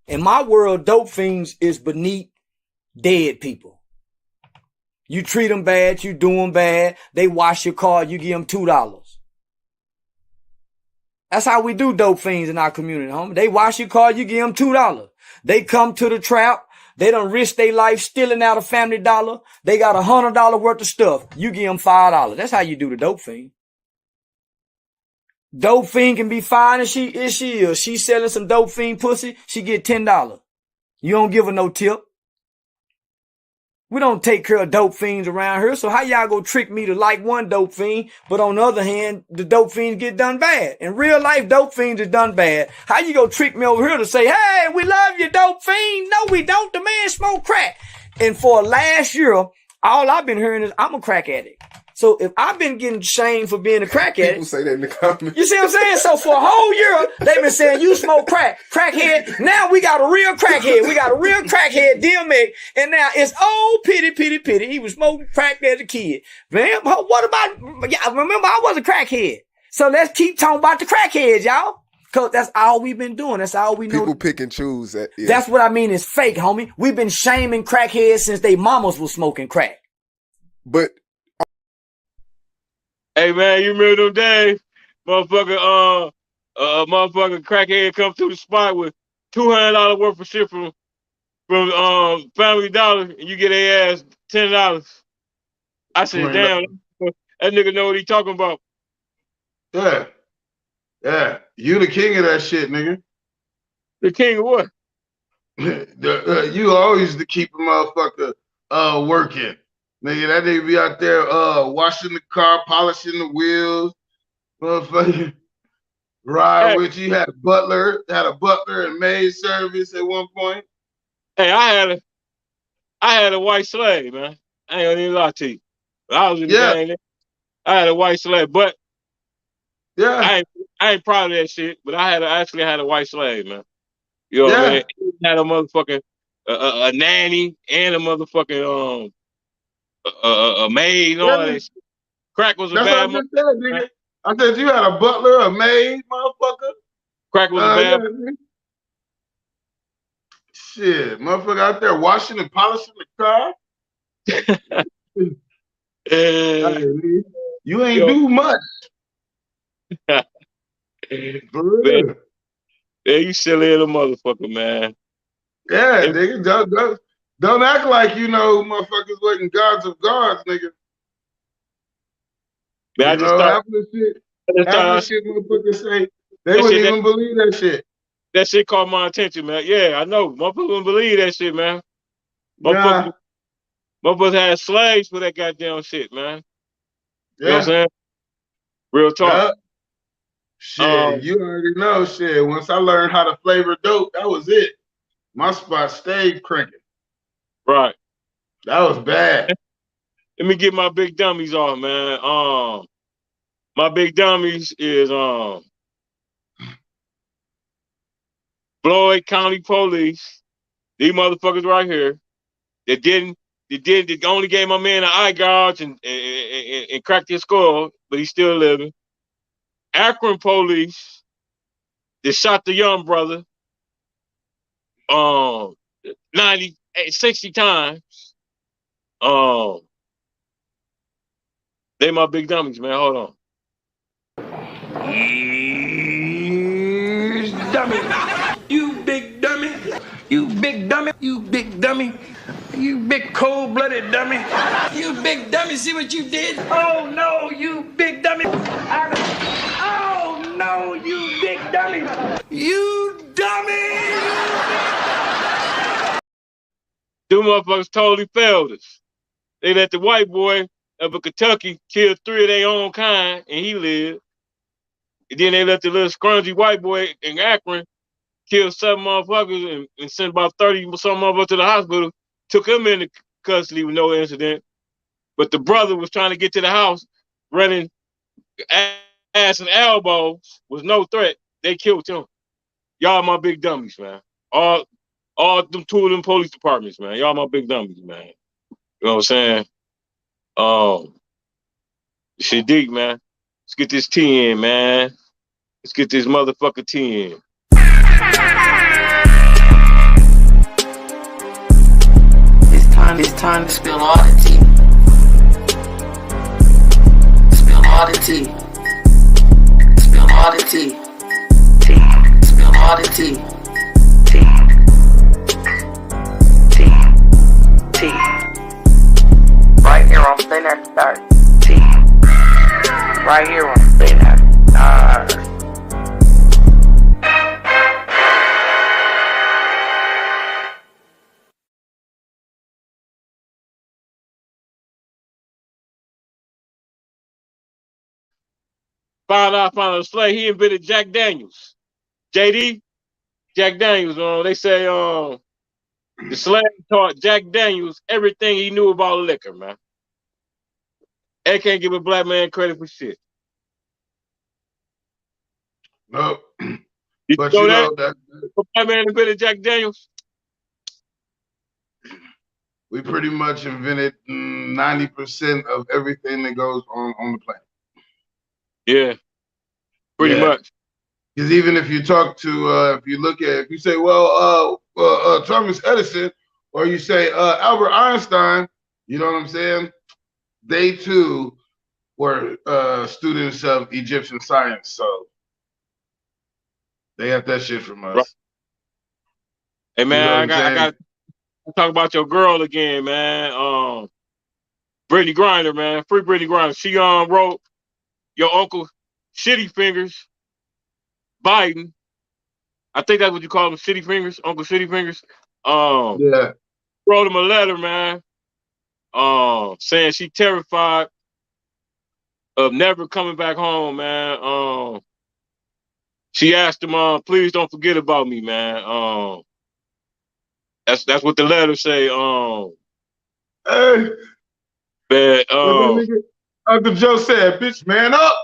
In my world, dope fiends is beneath dead people. You treat them bad, you do them bad. They wash your car, you give them $2. That's how we do dope fiends in our community, homie. They wash your car, you give them $2. They come to the trap. They done risk their life stealing out a Family Dollar. They got $100 worth of stuff. You give them $5. That's how you do the dope fiend. Dope fiend can be fine if she's selling some dope fiend pussy. She get $10. You don't give her no tip. We don't take care of dope fiends around here. So how y'all go trick me to like one dope fiend, but on the other hand, the dope fiends get done bad? In real life, dope fiends is done bad. How you go trick me over here to say, hey, we love you, dope fiend? No, we don't. The man smoke crack. And for last year, all I've been hearing is I'm a crack addict. So if I've been getting shamed for being a crack addict. People say that in the comments. You see what I'm saying? So for a whole year, they've been saying you smoke crack, crackhead. Now we got a real crackhead. We got a real crackhead, DMX. And now it's pity. He was smoking crack as a kid. Man, what about, yeah, remember I was a crackhead. So let's keep talking about the crackheads, y'all. Cause that's all we've been doing. That's all we know. People pick and choose that. Yeah. That's what I mean is fake, homie. We've been shaming crackheads since they mamas was smoking crack. But hey man, you remember them days? Motherfucker, motherfucker crackhead come to the spot with $200 worth of shit from Family Dollar, and you get their ass $10. I said, damn, that nigga know what he talking about. Yeah. Yeah. You the king of that shit, nigga. The king of what? You always to keep a motherfucker working. Nigga, that nigga be out there washing the car, polishing the wheels, motherfucker. Ride with you. Had a butler and maid service at one point. Hey, I had a white slave, man. I ain't gonna even lie to you. I was in the gang. I had a white slave, but yeah, I ain't proud of that shit. But I actually had a white slave, man. You know what I mean? Had a motherfucking a nanny and a motherfucking a maid and all that shit. Crack was a bad motherfucker. I said you had a butler, a maid, motherfucker. Crack was a bad. Shit, motherfucker out there washing and polishing the car. You ain't do much. Man, you silly little motherfucker, man. Yeah, nigga, don't act like you know motherfuckers wasn't gods of gods, nigga. Man, I just thought half the shit motherfuckers say, they wouldn't even believe that shit. That shit caught my attention, man. Yeah, I know. Motherfuckers wouldn't believe that shit, man. Motherfuckers had slaves for that goddamn shit, man. You know what I'm saying? Real talk. Shit, you already know shit. Once I learned how to flavor dope, that was it. My spot stayed cranking. Right. That was bad. Let me get my big dummies on, man. My big dummies is Floyd County Police. These motherfuckers right here. They only gave my man an eye gouge and cracked his skull, but he's still living. Akron Police. They shot the young brother 60 times. They my big dummies, man. Hold on. Dummy. You big dummy. You big dummy. You big dummy. You big cold-blooded dummy. You big dummy. See what you did? Oh, no, you big dummy. Oh, no, you big dummy. You dummy. Two motherfuckers totally failed us. They let the white boy of Kentucky kill 3 of their own kind, and he lived. And then they let the little scrungy white boy in Akron kill 7 motherfuckers and sent about 30-some motherfuckers to the hospital, took him into custody with no incident. But the brother was trying to get to the house, running ass and elbows, was no threat. They killed him. Y'all my big dummies, man. All them 2 of them police departments, man. Y'all my big dummies, man. You know what I'm saying? Shit deep, man. Let's get this tea in, man. Let's get this motherfucker tea in. It's time to spill all the tea. all the tea. Spill all the tea. Spill all the tea. Right here on Thin Air Start. Right here on Thin Air Start. Found a slave. He invented Jack Daniels. JD, Jack Daniels. They say the slave taught Jack Daniels everything he knew about liquor, man. They can't give a black man credit for shit. No. You But know you that? know that The black man invented Jack Daniels. we pretty much invented 90% of everything that goes on the planet. Yeah, pretty much. Because even if you talk to, if you say, well, Thomas Edison, or you say Albert Einstein, you know what I'm saying? They too were students of Egyptian science, so they have that shit from us. Right. Hey man, You know I got to talk about your girl again, man. Brittany Griner, man, free Brittany Griner. She wrote your uncle Shitty Fingers, Biden. I think that's what you call him, Shitty Fingers, Uncle Shitty Fingers. Yeah. Wrote him a letter, man. Saying she terrified of never coming back home, man. She asked him, please don't forget about me, man. That's what the letter say. Hey, But what that nigga Uncle Joe said, bitch, man up.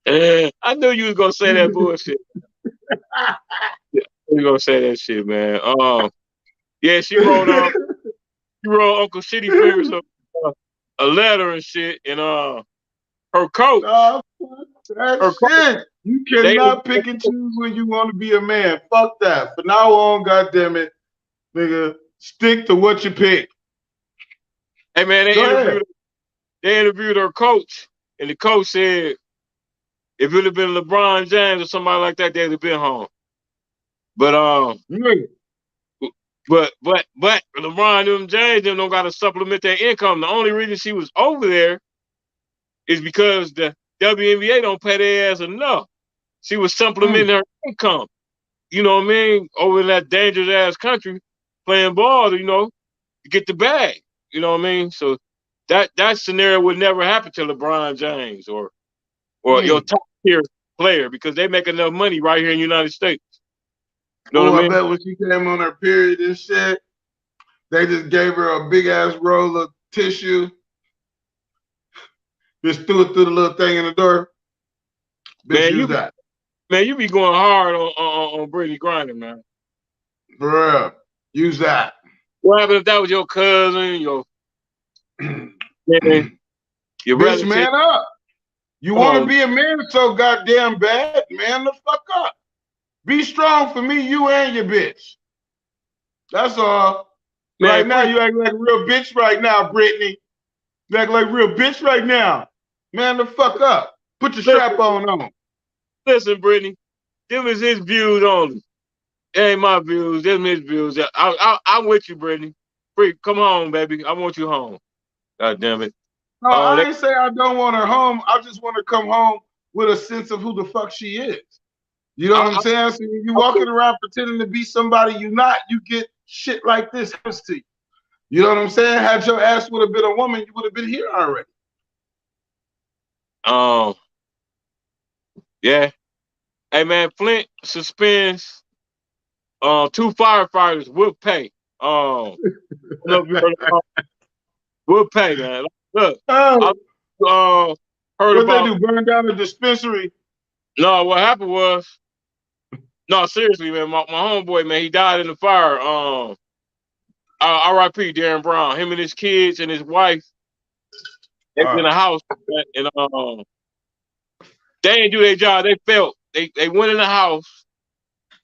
I knew you was gonna say that bullshit. You gonna say that shit, man. Yeah, she wrote Uncle Shitty Fingers a letter and shit, and her coach. That shit. You cannot pick and choose when you want to be a man. Fuck that. From now on, goddamn it, nigga, stick to what you pick. Hey man, they interviewed her coach, and the coach said if it would have been LeBron James or somebody like that, they'd have been home. But but LeBron James don't got to supplement their income. The only reason she was over there is because the WNBA don't pay their ass enough. She was supplementing her income. You know what I mean? Over in that dangerous ass country, playing ball, you know, to get the bag. You know what I mean? So that scenario would never happen to LeBron James or your top tier player because they make enough money right here in the United States. You know what I mean? I bet when she came on her period and shit, they just gave her a big ass roll of tissue. Just threw it through the little thing in the door. Bitch, use that. Man, you be going hard on Brittany Griner, man. For real. Use that. What happened if that was your cousin, your bitch, man up. You want to be a man so goddamn bad, man, the fuck up. Be strong for me, you and your bitch. That's all. Man, right now, you act like a real bitch right now, Brittany. You act like a real bitch right now. Man, the fuck up. Put your strap on. Listen, Brittany, them is his views only. It ain't my views. Them his views. I'm with you, Brittany. Come home, baby. I want you home. God damn it. No, I ain't say I don't want her home. I just want her to come home with a sense of who the fuck she is. You know what I'm saying? So when you walking around pretending to be somebody you're not, you get shit like this happens to you. You know what I'm saying? Had your ass would have been a woman, you would have been here already. Yeah. Hey man, Flint suspends 2 firefighters with pay. With pay, man. Look, heard what about they do? Burn down the dispensary? No, what happened was, no, seriously, man. My homeboy, man, he died in the fire. R.I.P. Darren Brown. Him and his kids and his wife. They was in a house, and they didn't do their job. They felt they went in the house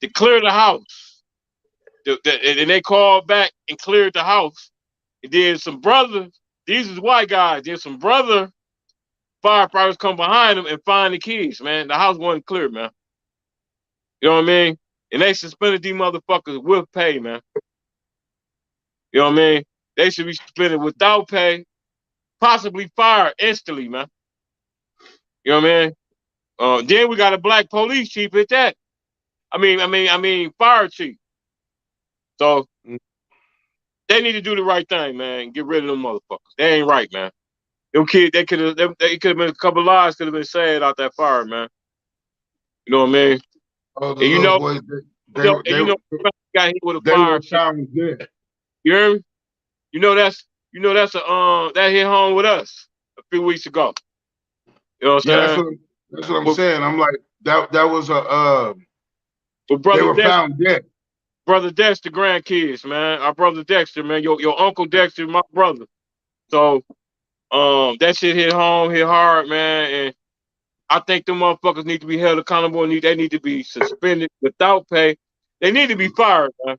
to clear the house, and they called back and cleared the house. And then some brothers These is white guys. There's some brother firefighters come behind them and find the keys, man. The house wasn't clear, man. You know what I mean? And they suspended these motherfuckers with pay, man. You know what I mean? They should be suspended without pay, possibly fired instantly, man. You know what I mean? Then we got a black police chief at that. I mean, fire chief. So they need to do the right thing, man. And get rid of them motherfuckers. They ain't right, man. Them kids, they could have been a couple lives could have been saved out that fire, man. You know what I mean? Oh, the And little boys, they got hit with a they fire. were found dead. You hear me? You know that's that hit home with us a few weeks ago. You know what I'm Yeah, saying? that's what I'm saying. I'm like that was a but they brother were Dexter, found dead. Brother Dexter grandkids, man. Our brother Dexter, man. Your uncle Dexter, my brother. So that shit hit home, hit hard, man. And I think them motherfuckers need to be held accountable and they need to be suspended without pay. They need to be fired, man.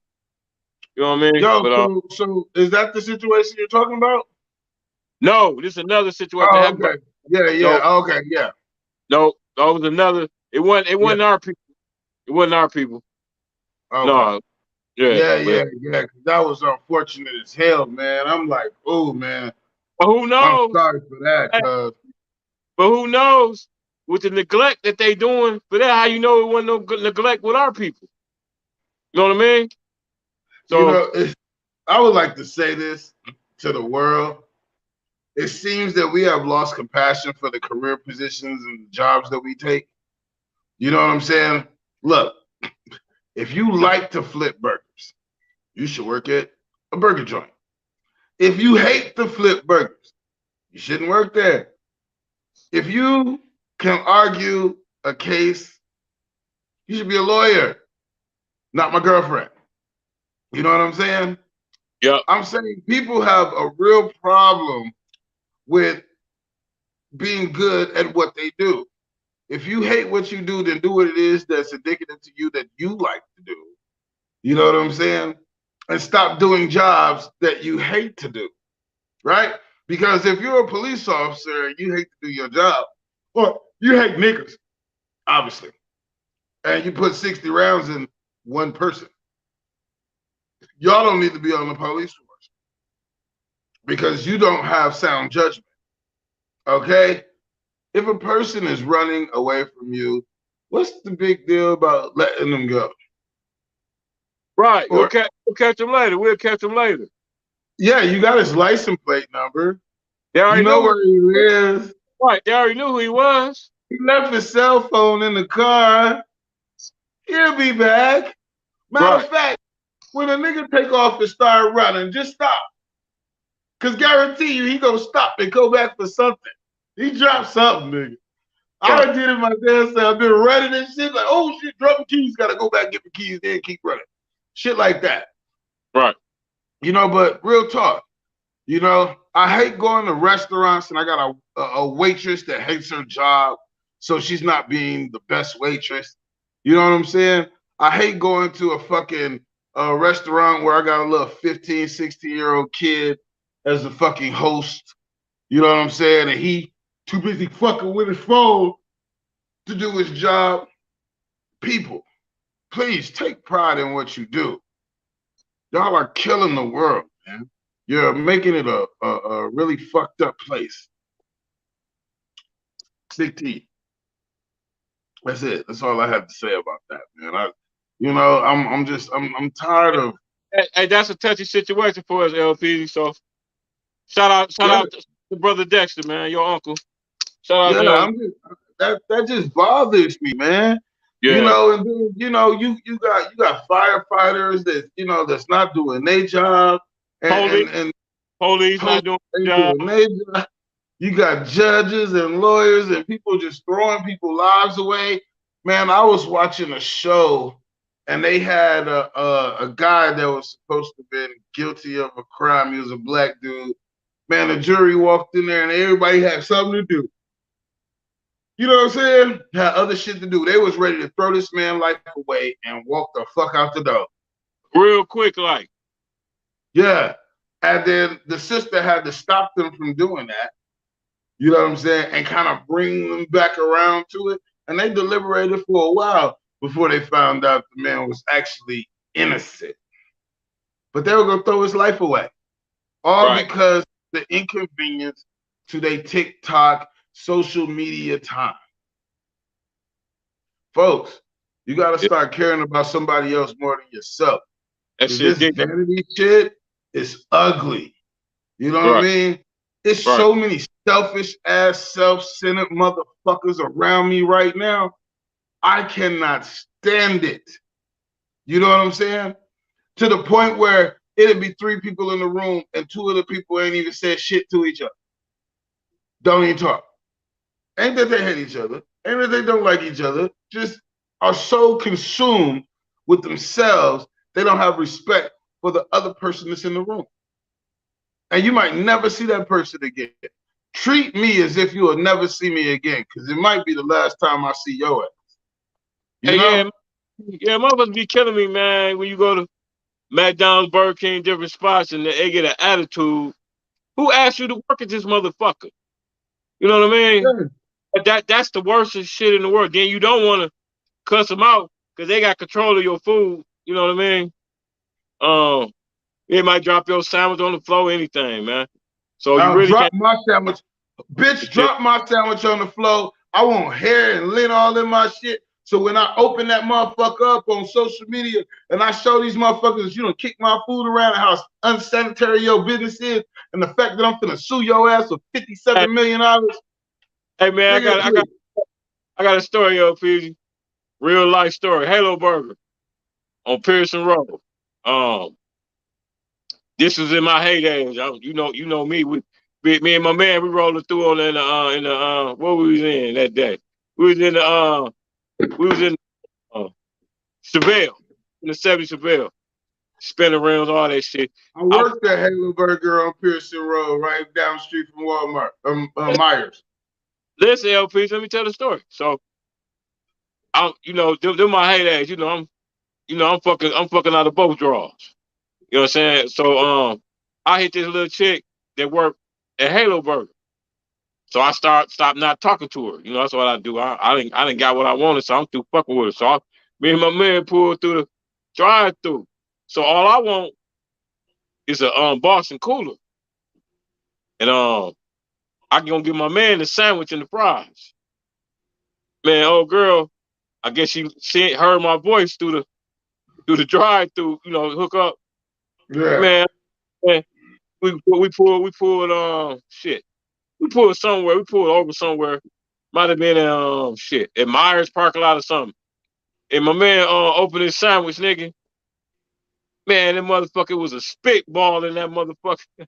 You know what I mean? Yo, But, so is that the situation you're talking about? no, this is another situation. Oh, okay. Yeah. Okay, yeah. No, that was another. It wasn't our people. It wasn't our people. Okay. No. Yeah. Cause that was unfortunate as hell, man. I'm like, oh man. But who knows? I'm sorry for that, cuz. But who knows? With the neglect that they doing for that, how you know it wasn't no good neglect with our people? You know what I mean? So You know, I would like to say this to the world. It seems that we have lost compassion for the career positions and jobs that we take. You know what I'm saying? Look, if you like to flip burgers, you should work at a burger joint. If you hate to flip burgers, you shouldn't work there. If you can argue a case, you should be a lawyer, not my girlfriend. You know what I'm saying? Yeah. I'm saying people have a real problem with being good at what they do. If you hate what you do, then do what it is that's indicative to you that you like to do. You know what I'm saying? And stop doing jobs that you hate to do, right? Because if you're a police officer and you hate to do your job, or you hate niggas, obviously, and you put 60 rounds in one person, y'all don't need to be on the police force because you don't have sound judgment, okay? If a person is running away from you, what's the big deal about letting them go? Right. Or, we'll catch them later. We'll catch them later. Yeah, you got his license plate number. They already You know where he lives. Right. They already knew who he was. He left his cell phone in the car. He'll be back. Matter of fact, when a nigga take off and start running, just stop. Because guarantee you, he gonna stop and go back for something. He dropped something, nigga. I done did it my damn self. I've been running and shit like, oh shit, drop the keys, gotta go back, get the keys, then keep running. Shit like that. Right. You know, but real talk, you know, I hate going to restaurants and I got a waitress that hates her job, so she's not being the best waitress. You know what I'm saying? I hate going to a fucking restaurant where I got a little 15, 16-year-old kid as the fucking host. You know what I'm saying? And he too busy fucking with his phone to do his job. People, please take pride in what you do. Y'all are killing the world, man. You're making it a really fucked up place. Big T. That's it. That's all I have to say about that, man. I'm tired of. Hey, that's a touchy situation for us, LP. So shout out to brother Dexter, man, your uncle. Shout out to him. That just bothers me, man. Yeah. You know, and then, you know, you got firefighters that's not doing their job, and police not doing their job. You got judges and lawyers and people just throwing people's lives away. Man, I was watching a show and they had a guy that was supposed to have been guilty of a crime. He was a black dude. Man, the jury walked in there and everybody had something to do. You know what I'm saying? Had other shit to do. They was ready to throw this man life away and walk the fuck out the door. Real quick, like. Yeah. And then the sister had to stop them from doing that. You know what I'm saying? And kind of bring them back around to it. And they deliberated for a while before they found out the man was actually innocent. But they were going to throw his life away. All because the inconvenience to their TikTok social media time. Folks, you got to start caring about somebody else more than yourself. This vanity shit is ugly. You know what I mean? It's so many selfish ass, self-centered motherfuckers around me right now. I cannot stand it. You know what I'm saying? To the point where it'd be 3 people in the room and 2 of the people ain't even said shit to each other. Don't even talk. Ain't that they hate each other. Ain't that they don't like each other. Just are so consumed with themselves, they don't have respect for the other person that's in the room. And you might never see that person again. Treat me as if you will never see me again, because it might be the last time I see your ass. You know? Yeah, motherfuckers be killing me, man. When you go to McDonald's, Burger King, different spots, and they get an attitude. Who asked you to work at this motherfucker? You know what I mean? Yeah. That's the worst shit in the world. Then you don't want to cuss them out because they got control of your food. You know what I mean? They might drop your sandwich on the floor, anything, man. So you really drop my sandwich. Bitch, drop my sandwich on the floor. I want hair and lint all in my shit. So when I open that motherfucker up on social media and I show these motherfuckers you don't kick my food around and how unsanitary your business is and the fact that I'm finna sue your ass for $57 million. Hey man, I got a story, yo, PG. Real life story. Halo Burger on Pearson Road. This was in my heydays. You know me. Me and my man, we rolling through on in the what we was in that day. We was in Chevelle, in the 70 Chevelle, spinning rims, all that shit. I worked at Halo Burger on Pearson Road, right down the street from Walmart, Myers. Listen, LP, let me tell the story. So, they're my heydays. I'm fucking out of both draws. You know what I'm saying? So, I hit this little chick that worked at Halo Burger. So I stopped not talking to her. You know, that's what I do. I didn't got what I wanted, so I'm through fucking with her. So me and my man pulled through the drive-through. So all I want is a Boston cooler. And I gonna give my man the sandwich and the fries. Man, old girl, I guess she heard my voice through the drive-through, hook up. Yeah. Man, we pulled shit. We pulled somewhere. We pulled over somewhere. Might have been at Myers parking lot or something. And my man opened his sandwich, nigga. Man, that motherfucker was a spitball in that motherfucker.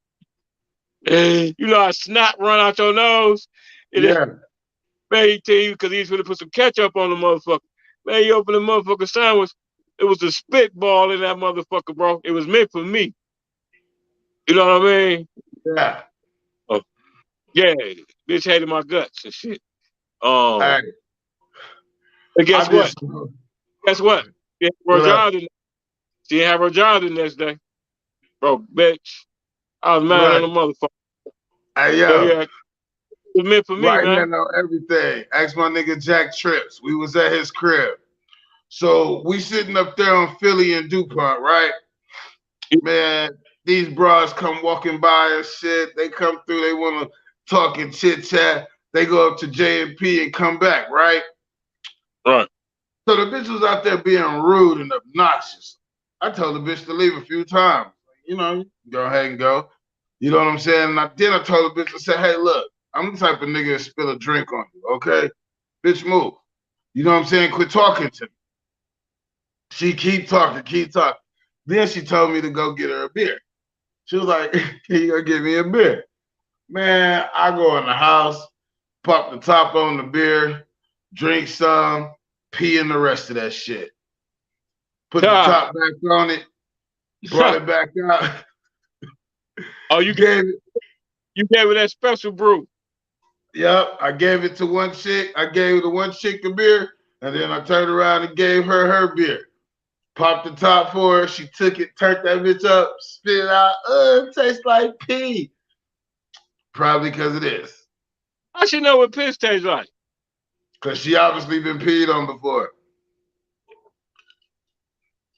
You know how snot run out your nose? Yeah. Man, he tell you because he's gonna put some ketchup on the motherfucker. Man, you open the motherfucker sandwich. It was a spitball in that motherfucker, bro. It was meant for me. You know what I mean? Yeah. Yeah, bitch hated my guts and shit. Hey. But guess what? Guess what? She didn't have her job the next day. Bro, bitch. I was mad on the motherfucker. Hey, yo. So, yeah, it was meant for me, right man. Here know everything. Ask my nigga Jack Trips. We was at his crib. So we sitting up there on Philly and DuPont, right? Man, these bras come walking by and shit. They come through. They want to talk and chit chat. They go up to J&P and come back, right? Right. So the bitch was out there being rude and obnoxious. I told the bitch to leave a few times. You know, go ahead and go. You know what I'm saying? And then I told the bitch, I said, hey, look, I'm the type of nigga to spill a drink on you, okay? Bitch, move. You know what I'm saying? Quit talking to me. She keep talking. Then she told me to go get her a beer. She was like, can you go get me a beer? Man, I go in the house, pop the top on the beer, drink some, pee in the rest of that shit. Put the top back on it, brought it back out. Oh, you gave it that special brew. Yep, I gave it to one chick. I gave the one chick a beer, and then I turned around and gave her beer. Popped the top for her. She took it, turned that bitch up, spit it out. It tastes like pee. Probably because it is. I should know what piss tastes like. Because she obviously been peed on before.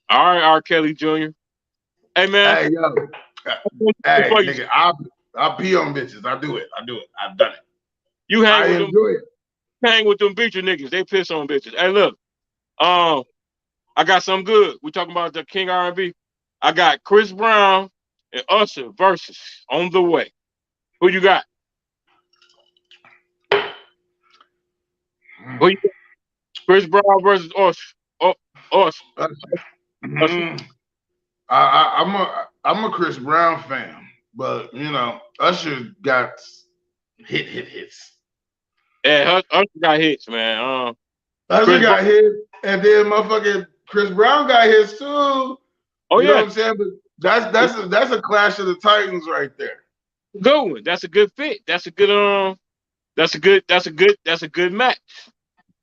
All right, R. Kelly Jr. Hey, man. Hey, yo. Hey, nigga, I'll pee on bitches. I do it. I've done it. You hang I with them. enjoy it. Hang with them beacher niggas. They piss on bitches. Hey, look. I got something good. We talking about the King R&B. I got Chris Brown and Usher versus on the way. Who you got? Who you got? Chris Brown versus Usher. Usher. I'm a Chris Brown fan, but you know, Usher got hits. Yeah, Usher got hits, man. Usher got hits, and then motherfucking Chris Brown got hits too. Oh, you know what I'm saying? But that's a clash of the Titans right there. Good one. That's a good fit. That's a good match.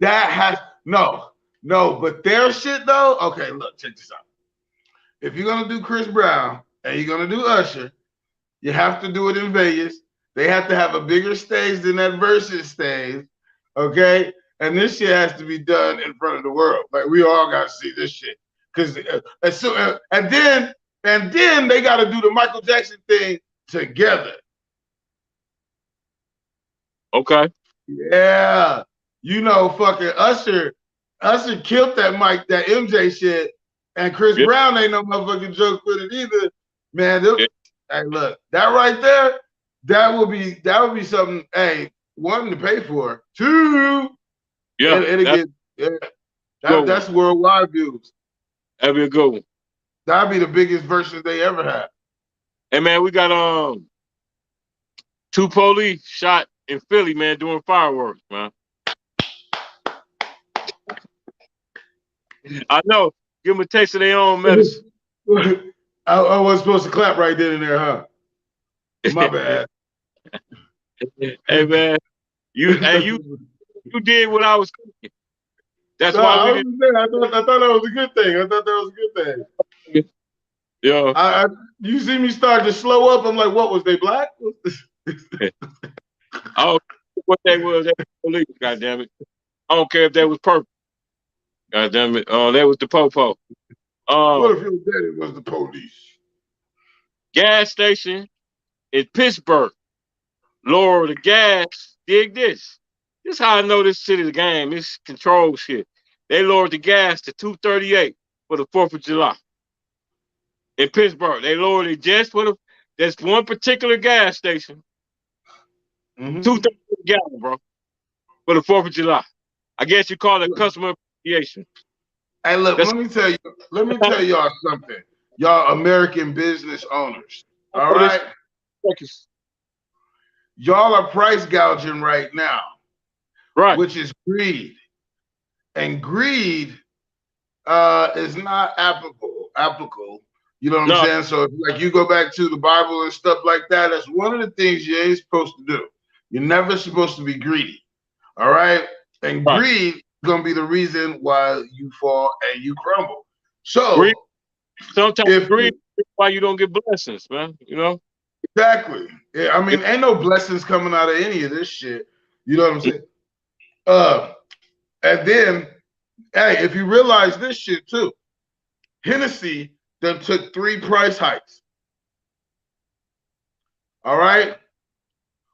That has no, but their shit though. Okay, look, check this out. If you're gonna do Chris Brown and you're gonna do Usher, you have to do it in Vegas. They have to have a bigger stage than that Versus stage, okay? And this shit has to be done in front of the world. Like we all got to see this shit, because and then they got to do the Michael Jackson thing together. Okay. Yeah, you know, fucking Usher killed that MJ shit, and Chris Brown ain't no motherfucking joke with it either, man. Hey, look, that right there, that would be something. Hey, one to pay for, two. Yeah, that's worldwide views. That'd be a good one. That'd be the biggest version they ever had. Hey man, we got 2 police shot in Philly, man, doing fireworks, man. I know. Give them a taste of their own medicine. I wasn't supposed to clap right then and there, huh? My bad. Hey man, you did what I was thinking. That's why we didn't. I thought that was a good thing. Yeah. You see me start to slow up. I'm like, what was they black? I don't care what they was. They were police, goddamn it. I don't care if they was purple. Goddamn it. That was the popo. What if your daddy was the police? Gas station in Pittsburgh. Lower the gas. Dig this. This is how I know this shit is a game. This control shit. They lowered the gas to $2.38 for the 4th of July. In Pittsburgh. They lowered it just for there's one particular gas station. $2.38 a gallon, bro. For the 4th of July. I guess you call it customer appreciation. Hey, look, let me tell y'all something. Y'all American business owners. All right. Y'all are price gouging right now. Right. Which is greed. And greed is not applicable. You know what I'm saying? So if, like, you go back to the Bible and stuff like that, that's one of the things you ain't supposed to do. You're never supposed to be greedy. All right? And greed is gonna be the reason why you fall and you crumble. So sometimes greed is why you don't get blessings, man. You know? Exactly. Yeah, I mean, ain't no blessings coming out of any of this shit. You know what I'm saying? And then, hey, if you realize this shit too, Hennessy then took 3 price hikes. All right?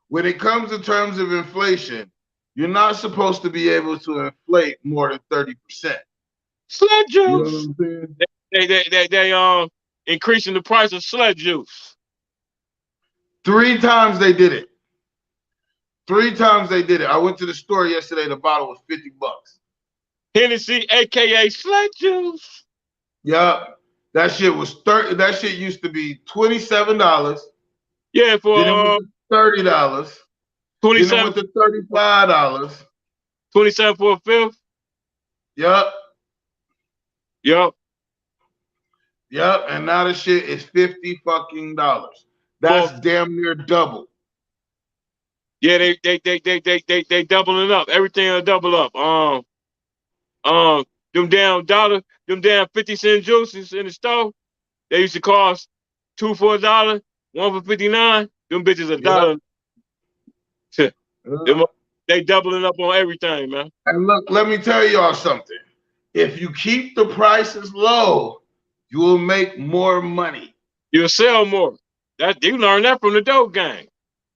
When it comes to terms of inflation, you're not supposed to be able to inflate more than 30%. Sled juice. You know what I'm saying? They increasing the price of sled juice. 3 times they did it. 3 times they did it. I went to the store yesterday. The bottle was $50. Hennessy, aka sled juice. Yeah, that shit was 30. That shit used to be $27. Yeah, for then it went to $30. 27. Then it went to $35. 27 for a fifth. Yup. Yup. Yup. And now the shit is $50 fucking. That's damn near double. Yeah, they doubling up. Everything will double up. them damn 50-cent juices in the store, they used to cost 2 for $1, 1 for 59. Them bitches $1. Them, they doubling up on everything, man. And look, let me tell y'all something. If you keep the prices low, you will make more money. You'll sell more. That you learn that from the dope gang.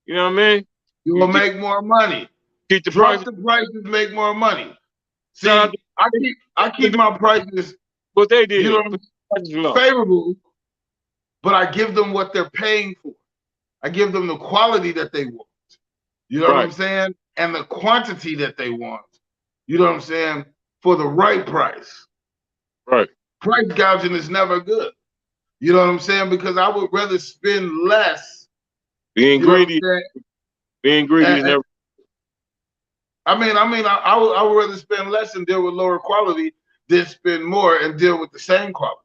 You know what I mean? You will make more money. Keep the Drop the prices, make more money. See, I keep my prices. What they did, you know, favorable, but I give them what they're paying for. I give them the quality that they want. You know what I'm saying? And the quantity that they want. You know what I'm saying? For the right price. Right. Price gouging is never good. You know what I'm saying? Because I would rather spend less. Being greedy. Being greedy is never. I would rather spend less and deal with lower quality than spend more and deal with the same quality.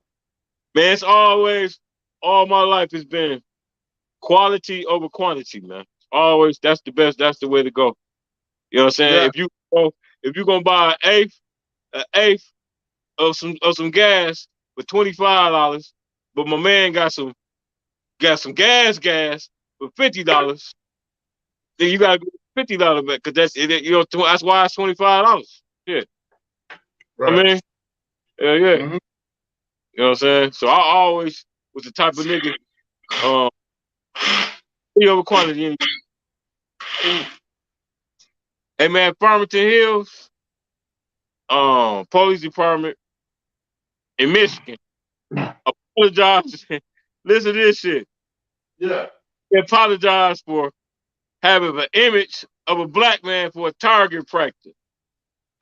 Man, it's always, all my life has been quality over quantity, man. Always, that's the best. That's the way to go. You know what I'm saying? Yeah. If you're gonna buy an eighth of some gas for $25, but my man got some gas for $50, then you gotta go $50 back because that's it. You know, that's why it's $25. Yeah. Right. I mean, yeah. Mm-hmm. You know what I'm saying? So I always was the type of nigga, over quantity. Hey man, Farmington Hills, police department in Michigan, apologize. Listen to this shit. Yeah. They apologize for having an image of a black man for a target practice.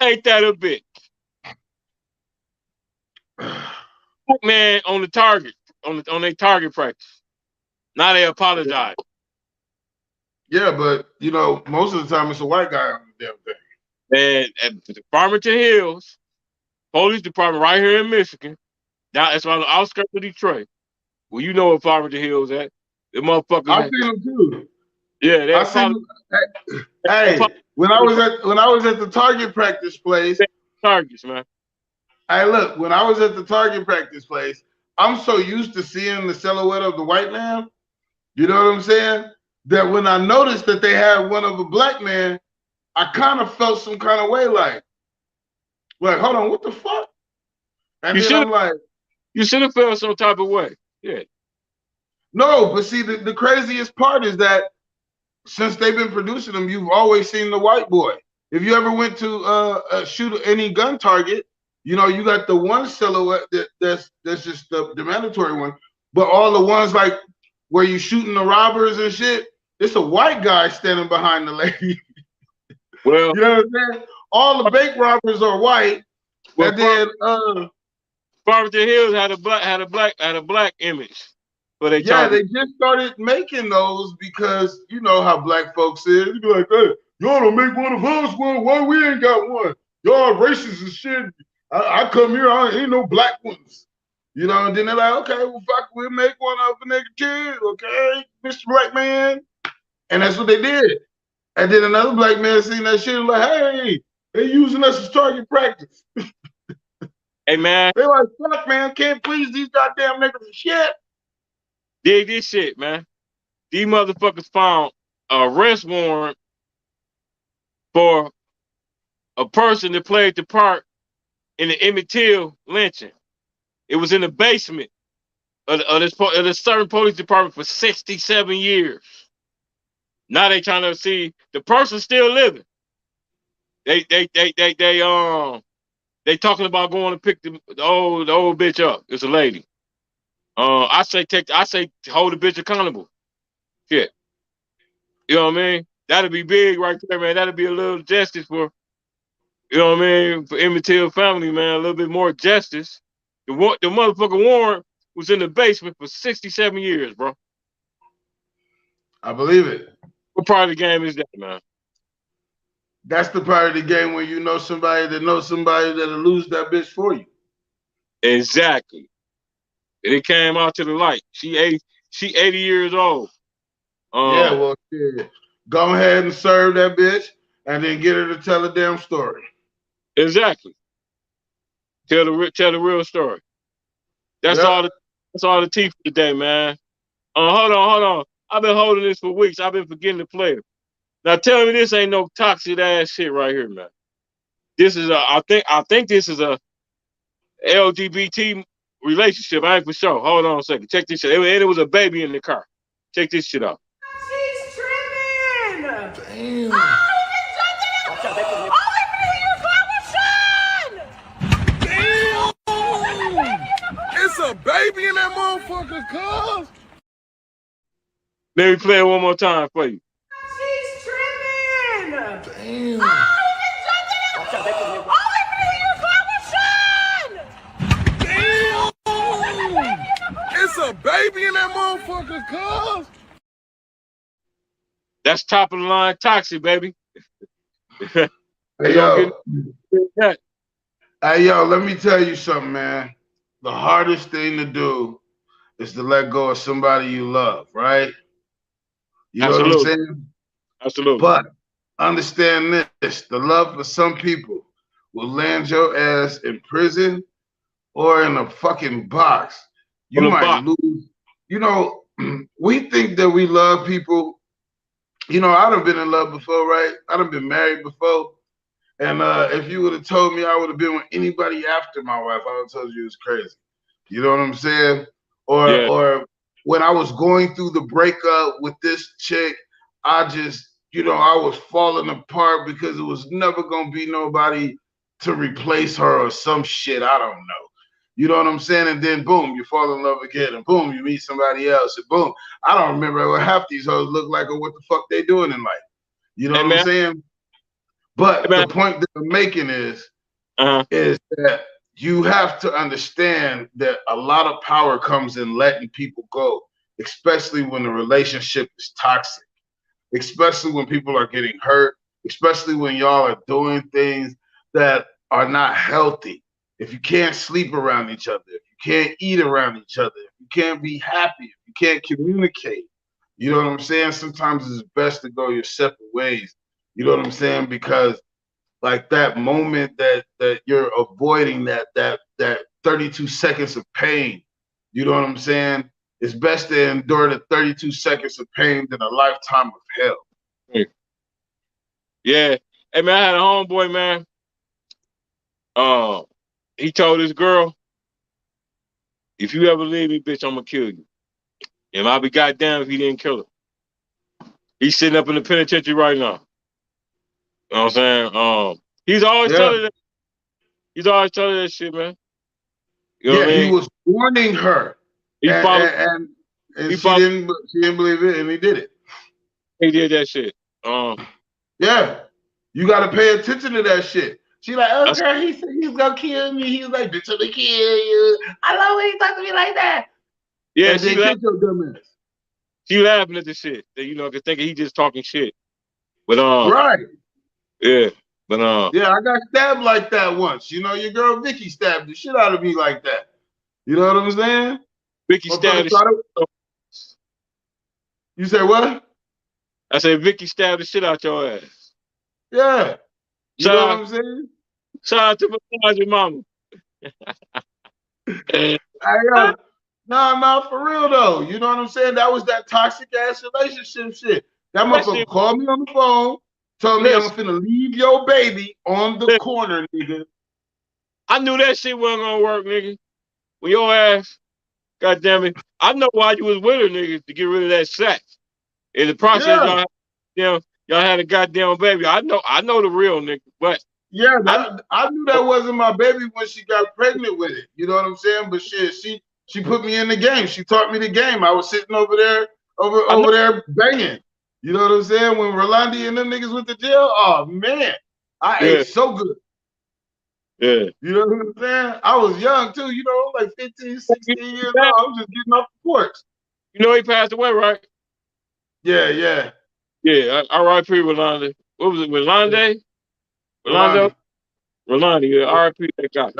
Ain't that a bitch? Black man on the target, on their target practice. Now they apologize. Yeah, but you know, most of the time it's a white guy on the damn thing. And the Farmington Hills police department right here in Michigan. Now it's on the outskirts of Detroit. Well, you know what Farmington Hills at. The motherfuckers. I seen them too. Yeah, I seen them. Hey, when I was at the Target practice place. Targets, man. Hey, look, when I was at the Target practice place, I'm so used to seeing the silhouette of the white man. You know what I'm saying? That when I noticed that they had one of a black man, I kind of felt some kind of way, like, hold on, what the fuck? And then I'm like, you should have felt some type of way. Yeah. No, but see, the craziest part is that since they've been producing them, you've always seen the white boy. If you ever went to shoot any gun target, you know, you got the one silhouette that's just the mandatory one, but all the ones like where you shooting the robbers and shit, it's a white guy standing behind the lady. Well, you know what I'm saying? All the bank robbers are white, well, and then Farmington Hills had a black image. They just started making those because you know how black folks is. You be like, hey, y'all don't make one of us. Why we ain't got one? Y'all racist and shit. I come here, I ain't no black ones. You know, and then they're like, okay, well, fuck, we'll make one of a nigga kid, okay, Mr. Black Man. And that's what they did. And then another black man seen that shit and like, hey, they using us as target practice. Hey, man. They like, fuck, man, can't please these goddamn niggas and shit. Dig this shit, man. These motherfuckers found an arrest warrant for a person that played the part in the Emmett Till lynching. It was in the basement of this certain police department for 67 years. Now they trying to see the person still living. They talking about going to pick the old bitch up. It's a lady. I say hold the bitch accountable. Shit. You know what I mean? That'd be big right there, man. That'd be a little justice for, you know what I mean, for Emmett Till family, man. A little bit more justice. The motherfucker warrant was in the basement for 67 years, bro. I believe it. What part of the game is that, man? That's the part of the game where you know somebody that'll lose that bitch for you. Exactly. And it came out to the light. She 80 years old. Yeah, well, shit. Go ahead and serve that bitch and then get her to tell a damn story. Exactly. Tell the real story. That's Yep. all. That's all the tea for today, man. Hold on. I've been holding this for weeks. I've been forgetting to play it. Now tell me this ain't no toxic ass shit right here, man. This is I think this is a LGBT relationship. I ain't for sure. Hold on a second. Check this shit. And it was a baby in the car. Check this shit out. She's tripping! Damn. Oh, It's a baby in that motherfucker, cuz. Let me play it one more time for you. she's tripping! Damn. Oh, It's a baby in that motherfucker, cuz. That's top of the line toxic, baby. Hey, yo. Hey, yo, let me tell you something, man. The hardest thing to do is to let go of somebody you love, right? You know what I'm saying? Absolutely. But understand this, the love for some people will land your ass in prison or in a fucking box. You might lose. You know, we think that we love people. You know, I done been in love before, right? I done been married before. And if you would have told me I would have been with anybody after my wife, I would have told you it was crazy. You know what I'm saying? Or when I was going through the breakup with this chick, I just, you know, I was falling apart because it was never gonna be nobody to replace her or some shit. I don't know. You know what I'm saying? And then boom, you fall in love again, and boom, you meet somebody else, and boom. I don't remember what half these hoes look like or what the fuck they doing in life. You know what I'm saying? But the point that I'm making is that you have to understand that a lot of power comes in letting people go, especially when the relationship is toxic, especially when people are getting hurt, especially when y'all are doing things that are not healthy. If you can't sleep around each other, if you can't eat around each other, if you can't be happy, if you can't communicate, you know what I'm saying? Sometimes it's best to go your separate ways. You know what I'm saying? Because like that moment that you're avoiding, that 32 seconds of pain, you know what I'm saying? It's best to endure the 32 seconds of pain than a lifetime of hell. Yeah. Hey man, I had a homeboy, man. He told his girl, if you ever leave me, bitch, I'm gonna kill you. And I'll be goddamn if he didn't kill her. He's sitting up in the penitentiary right now. You know what I'm saying? He's always telling that. He's always telling that shit, man. You know what I mean? He was warning her. And she didn't believe it, and he did it. He did that shit. Yeah. You gotta pay attention to that shit. She like, oh girl, he said he's gonna kill me. He was like, bitch, I'm gonna kill you. I love when he talk to me like that. Yeah, and she laughing at the shit. You know, cause thinking he just talking shit. But right. Yeah. But yeah, I got stabbed like that once. You know, your girl Vicky stabbed the shit out of me like that. You know what I'm saying? Vicky stabbed the shit. You say what? I said Vicky stabbed the shit out your ass. Yeah. You know what I'm saying? Shout out to your mama. No, for real though. You know what I'm saying? That was that toxic ass relationship shit. That motherfucker called me on the phone, told me I'm finna leave your baby on the corner, nigga. I knew that shit wasn't gonna work, nigga. With your ass, goddamn it. I know why you was with her, nigga, to get rid of that sex. In the process, y'all had a goddamn baby. I know the real nigga, but yeah, I knew that wasn't my baby when she got pregnant with it. You know what I'm saying? But shit, she put me in the game. She taught me the game. I was sitting over there, over there banging. You know what I'm saying? When Rolandi and them niggas went to jail, oh man, I ate so good. Yeah. You know what I'm saying? I was young too, you know, like 15, 16 years old. I was just getting off the porch. You know he passed away, right? Yeah. Yeah, R.I.P. Rolandi. What was it, Rolandi? Rolandi, yeah, R.I.P. that guy.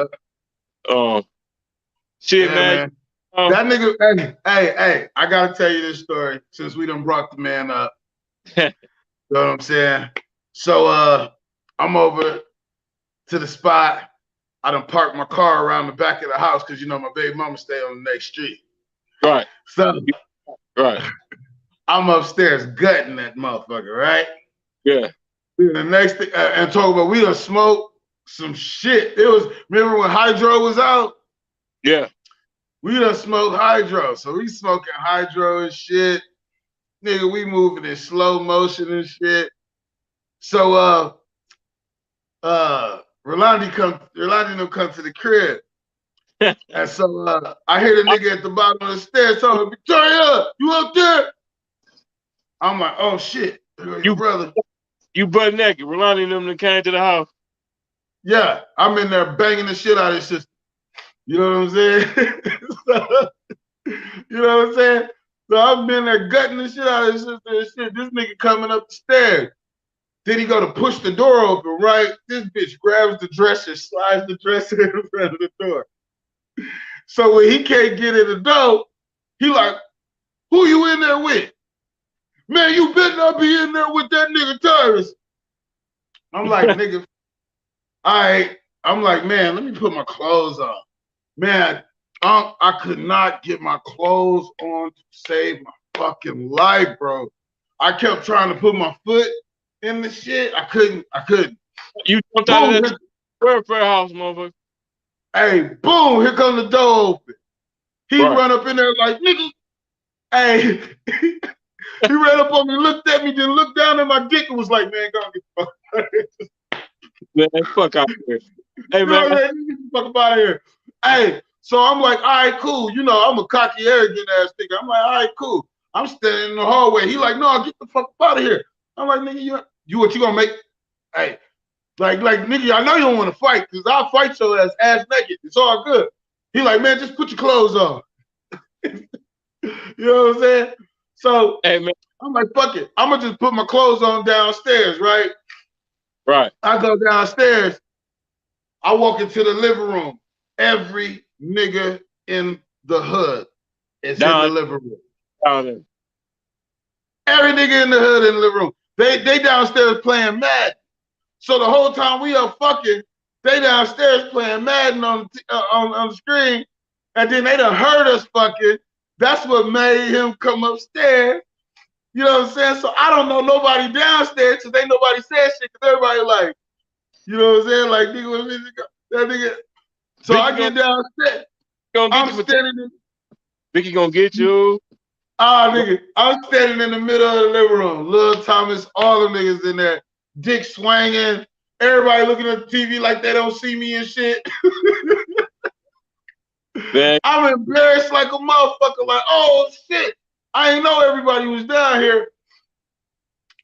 Shit, yeah, man. That nigga, hey, I gotta tell you this story since we done brought the man up. You know what I'm saying? So I'm over to the spot. I done parked my car around the back of the house because you know my baby mama stay on the next street. Right. So right. I'm upstairs gutting that motherfucker, right? Yeah. The next thing, and talk about we done smoked some shit. It was, remember when Hydro was out? Yeah. We done smoked Hydro. So we smoking Hydro and shit. Nigga, we moving in slow motion and shit. So Rolandi come to the crib. And so I hear the nigga at the bottom of the stairs talking, Victoria, you up there? I'm like, oh shit. You brother. You butt naked. Rolandi and them that came to the house. Yeah, I'm in there banging the shit out of his sister. You know what I'm saying? You know what I'm saying? So I've been there gutting the shit out of his sister and shit. This nigga coming up the stairs. Then he go to push the door open, right? This bitch grabs the dresser, slides the dresser in front of the door. So when he can't get in the door, he like, who you in there with? Man, you better not be in there with that nigga Tyrus. I'm like, nigga, all right. I'm like, man, let me put my clothes on. Man, I could not get my clothes on to save my fucking life, bro. I kept trying to put my foot in the shit. I couldn't. You jumped out of that welfare house, motherfucker. Hey, boom, here comes the door open. He run up in there like, nigga. Hey, he ran up on me, looked at me, then looked down at my dick and was like, man, go get the fuck out of here. Man, fuck out of here. Hey, man. Get the fuck up out of here. Hey, so I'm like, all right, cool. You know, I'm a cocky, arrogant ass nigga. I'm like, all right, cool. I'm standing in the hallway. He like, no, get the fuck up out of here. I'm like, nigga, you what you gonna make? Hey, like, nigga, I know you don't want to fight, because I'll fight your ass naked. It's all good. He like, man, just put your clothes on. You know what I'm saying? So, hey, man. I'm like, fuck it. I'm gonna just put my clothes on downstairs, right? Right. I go downstairs. I walk into the living room. Every nigga in the hood is in the living room. Down Every nigga in the hood in the living room. They downstairs playing Madden. So the whole time we up fucking, they downstairs playing Madden on the screen, and then they done heard us fucking. That's what made him come upstairs. You know what I'm saying? So I don't know nobody downstairs because ain't nobody said shit, because everybody like, you know what I'm saying? Like, nigga, that nigga. So I get downstairs. I'm standing in. Vicky gonna get you. Nigga, I'm standing in the middle of the living room. Lil Thomas, all the niggas in there, dick swinging. Everybody looking at the TV like they don't see me and shit. Man. I'm embarrassed like a motherfucker. Like, oh shit, I didn't know everybody was down here.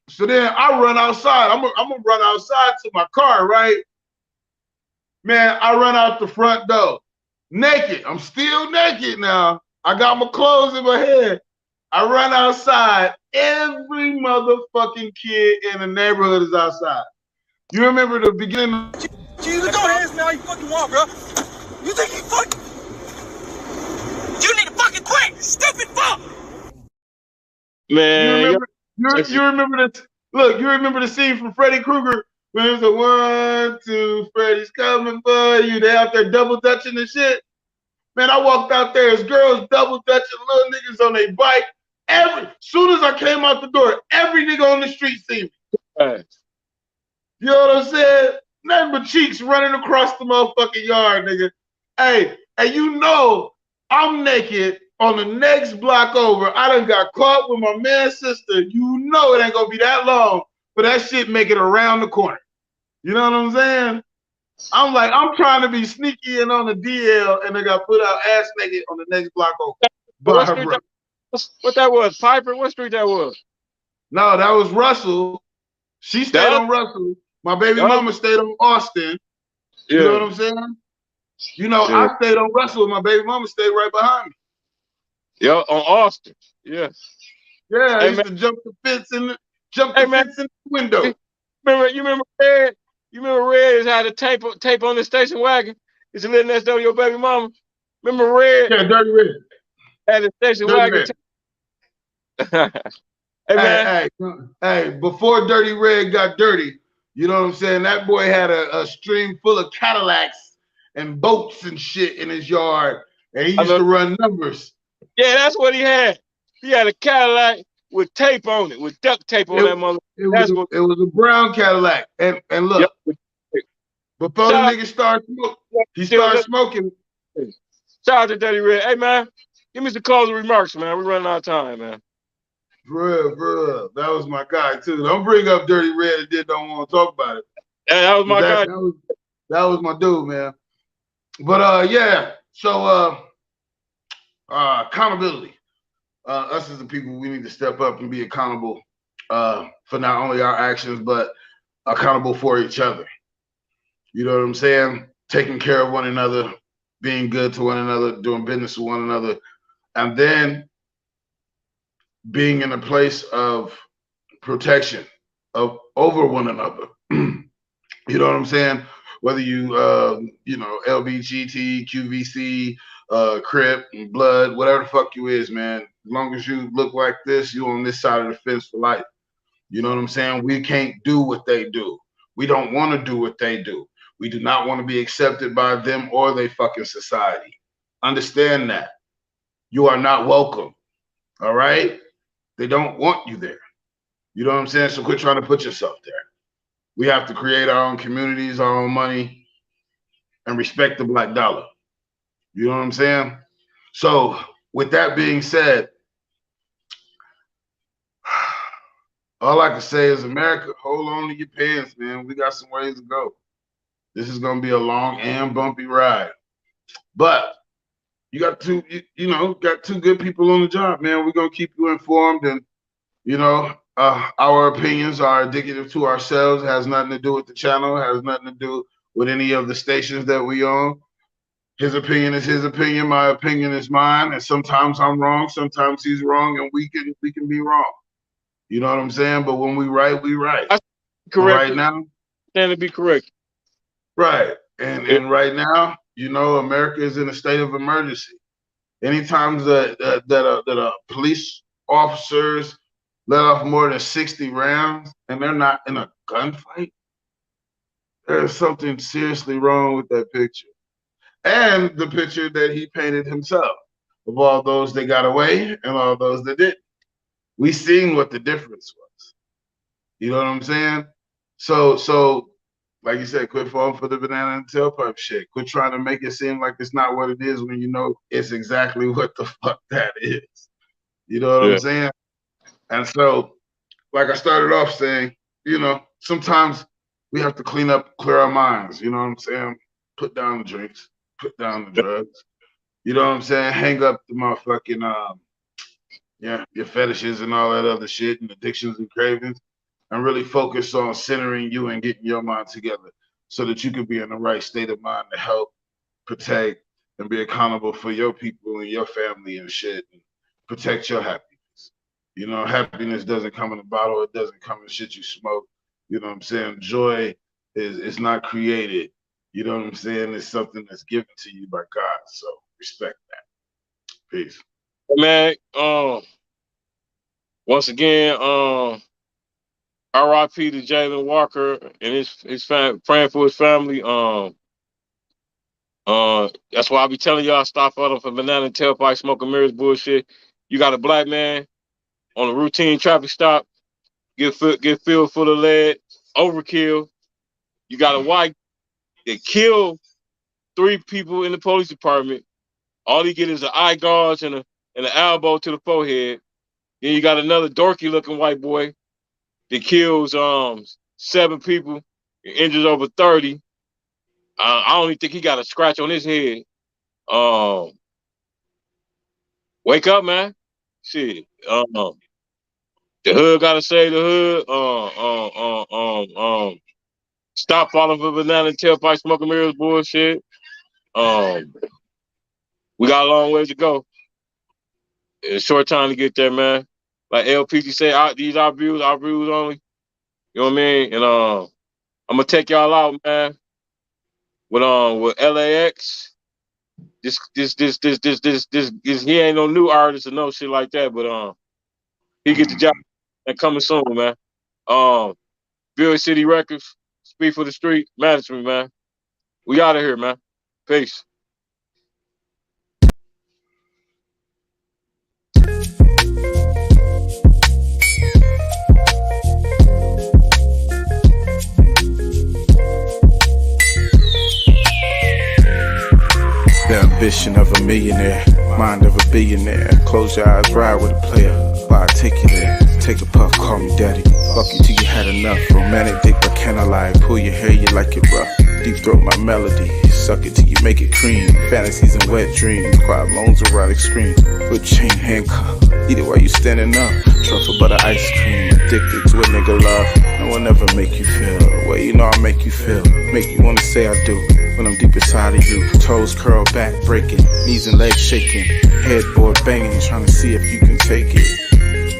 So then I run outside. I'm gonna run outside to my car, right? Man, I run out the front door, naked. I'm still naked now. I got my clothes in my head. I run outside. Every motherfucking kid in the neighborhood is outside. You remember the beginning? Jesus, don't ask me all you fucking want, bro. You think you fucking... You need to fucking quit, stupid fuck. Man, you remember the look? You remember the scene from Freddy Krueger when it was a 1, 2, Freddy's coming for you. They out there double dutching and shit. Man, I walked out there as girls double dutching, little niggas on their bike. Soon as I came out the door, every nigga on the street seen me. Right. You know what I'm saying? Nothing but cheeks running across the motherfucking yard, nigga. Hey, and you know I'm naked on the next block over. I done got caught with my man's sister. You know it ain't gonna be that long for that shit make it around the corner. You know what I'm saying? I'm like, I'm trying to be sneaky and on the DL, and they got put out ass naked on the next block over. What that was? Piper? What street that was? No, that was Russell. She stayed on Russell. My baby mama stayed on Austin. Yeah. You know what I'm saying? You know, I stayed on Russell. My baby mama stayed right behind me. Yeah, on Austin. Yeah. Yeah, I used to jump the fence in the window. You remember Red? You remember Red had a tape on the station wagon? Is living next door to your baby mama? Remember Red? Yeah, Dirty Red. Had a station wagon. Hey, before Dirty Red got dirty, you know what I'm saying? That boy had a stream full of Cadillacs and boats and shit in his yard, and he I used know. to run numbers. Yeah, that's what he had. He had a Cadillac with tape on it, with duct tape on that mother. That's what. It was a brown Cadillac, and Yep. look, before the Shout out, nigga started smoking, he still started live. smoking. Shout out to Dirty Red. Hey man, give me some closing remarks, man. We're running out of time, man. Bruh, that was my guy too. Don't bring up Dirty Red and then don't want to talk about it. Yeah, that was my guy. That was my dude, man. But yeah. So accountability. Us as the people, we need to step up and be accountable for not only our actions, but accountable for each other. You know what I'm saying? Taking care of one another, being good to one another, doing business with one another, and then being in a place of protection of over one another. You know what I'm saying? Whether you you know, LBGT, QVC, Crip, and Blood, whatever the fuck you is, man. As long as you look like this, you on this side of the fence for life. You know what I'm saying? We can't do what they do. We don't want to do what they do. We do not want to be accepted by them or their fucking society. Understand that. You are not welcome. All right? They don't want you there. You know what I'm saying? So quit trying to put yourself there. We have to create our own communities, our own money, and respect the black dollar. You know what I'm saying? So with that being said, all I can say is, America, hold on to your pants, man. We got some ways to go. This is going to be a long and bumpy ride. But you got two, you know, got two good people on the job, man. We're going to keep you informed. And, you know, our opinions are indicative to ourselves. It has nothing to do with the channel. It has nothing to do with any of the stations that we own. His opinion is his opinion. My opinion is mine. And sometimes I'm wrong. Sometimes he's wrong. And we can be wrong. You know what I'm saying? But when we right, we right. Correct. Right now, stand to be correct. Right. And right now, you know, America is in a state of emergency. Anytime that police officers let off more than 60 rounds and they're not in a gunfight, there's something seriously wrong with that picture. And the picture that he painted himself of all those that got away and all those that didn't. We seen what the difference was. You know what I'm saying? So like you said, quit falling for the banana and tailpipe shit. Quit trying to make it seem like it's not what it is when you know it's exactly what the fuck that is. You know what I'm saying? And so, like I started off saying, you know, sometimes we have to clear our minds. You know what I'm saying? Put down the drinks, put down the drugs. You know what I'm saying? Hang up the motherfucking your fetishes and all that other shit and addictions and cravings, and really focus on centering you and getting your mind together so that you can be in the right state of mind to help, protect, and be accountable for your people and your family and shit, and protect your happiness. You know, happiness doesn't come in a bottle. It doesn't come in shit you smoke. You know what I'm saying? Joy is not created. You know what I'm saying? It's something that's given to you by God. So respect that. Peace. Man, once again, R.I.P. to Jalen Walker and his praying for his family. That's why I be telling y'all, stop falling for banana and tailpipe smoking mirrors bullshit. You got a black man on a routine traffic stop, get filled full of lead, overkill. You got a white that killed 3 people in the police department. All he get is an eye gouge and an elbow to the forehead. Then you got another dorky looking white boy that kills 7 people and injures over 30. I don't even think he got a scratch on his head. Wake up, man. Shit. The hood gotta save the hood. Stop falling for banana and tailpipe smoking mirrors bullshit. We got a long ways to go. It's a short time to get there, man. Like LPG said, these our views only. You know what I mean? And I'm gonna take y'all out, man. With LAX. This he ain't no new artist or no shit like that, but he get the job and coming soon, man. Village City Records, Speak for the Street, Management, man. We out of here, man. Peace. The ambition of a millionaire, mind of a billionaire. Close your eyes, ride with a player. Why I take you there? Take a puff, call me daddy. Fuck you till you had enough. Romantic dick, but can I lie? Pull your hair, you like it rough. Deep throat my melody. Suck it till you make it cream. Fantasies and wet dreams. Quiet moans, erotic scream. Whip chain handcuff. Eat it while you standing up. Truffle butter ice cream. Addicted to a nigga love. No one ever make you feel the way you know I make you feel. Make you wanna say I do. When I'm deep inside of you. Toes curl back breaking. Knees and legs shaking. Headboard banging. Trying to see if you can take it.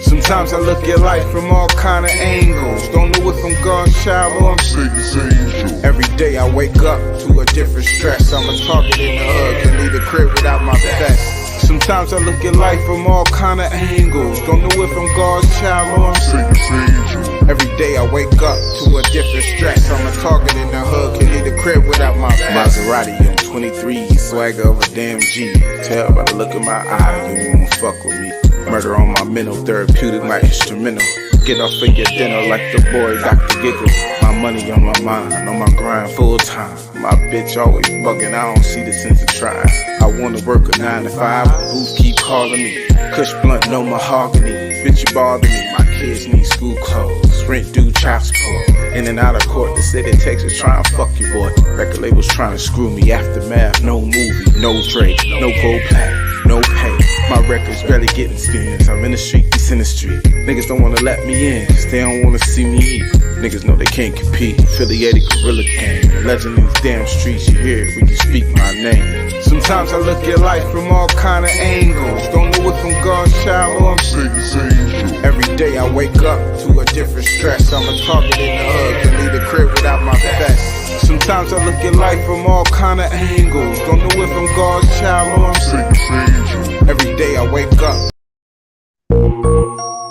Sometimes I look at life from all kind of angles. Don't know if I'm God's child or I'm Satan's angel. Every day I wake up to a different stress. I'm a target in the hood, can leave the crib without my vest. Sometimes I look at life from all kind of angles. Don't know if I'm God's child or I'm Satan's angel. Every day I wake up to a different stress. I'm a target in the hood, can leave the crib without my vest. Maserati on 23, swagger of a damn G. Tell by the look in my eye, you won't fuck with me. Murder on my mental, therapeutic, my instrumental. Get off of your dinner like the boy Dr. Giggle. My money on my mind, on my grind full time. My bitch always bugging, I don't see the sense of trying. I wanna work a 9 to 5, who keep calling me? Kush blunt, no mahogany. Bitch, you bother me, my kids need school clothes. Rent due, child support. In and out of court, the state of Texas trying to fuck you, boy. Record labels trying to screw me. Aftermath, no movie, no Drake, no gold plat, no pay. My record's barely getting spins. I'm in the street, it's in the street. Niggas don't wanna let me in, cause they don't wanna see me eat. Niggas know they can't compete. Affiliated guerrilla gang. Legend in these damn streets, you hear it when you speak my name. Sometimes I look at life from all kind of angles. Don't know if I'm God's child or I'm Satan's angel. Every day I wake up to a different stress. I'm a target in the hood, can leave the crib without my vest. Sometimes I look at life from all kind of angles. Don't know if I'm God's child or I'm Satan's angel. Every day I wake up.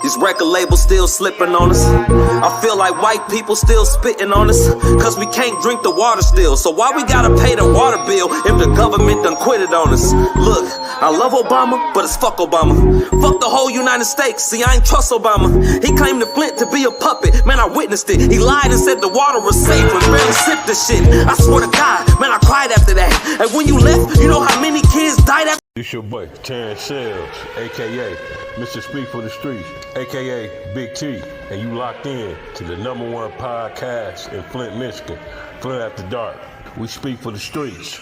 These record labels still slipping on us. I feel like white people still spitting on us. Cause we can't drink the water still. So why we gotta pay the water bill if the government done quitted on us? Look, I love Obama, but it's fuck Obama. Fuck the whole United States, see I ain't trust Obama. He claimed the Flint to be a puppet, man I witnessed it. He lied and said the water was safe and barely sipped the shit. I swear to God, man I cried after that. And when you left, you know how many kids died after? It's your boy, Terrence Sales, a.k.a. Mr. Speak for the Streets, a.k.a. Big T, and you locked in to the #1 podcast in Flint, Michigan, Flint After Dark. We speak for the streets.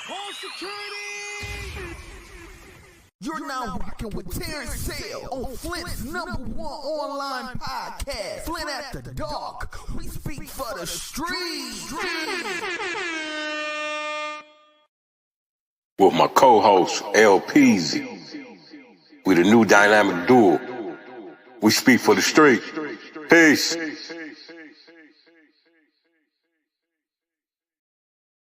You're now rocking with Terrence Sales on Flint's #1 online podcast, Flint After Dark. We speak for the streets. With my co-host, LPZ. We the new dynamic duo. We speak for the street. Peace.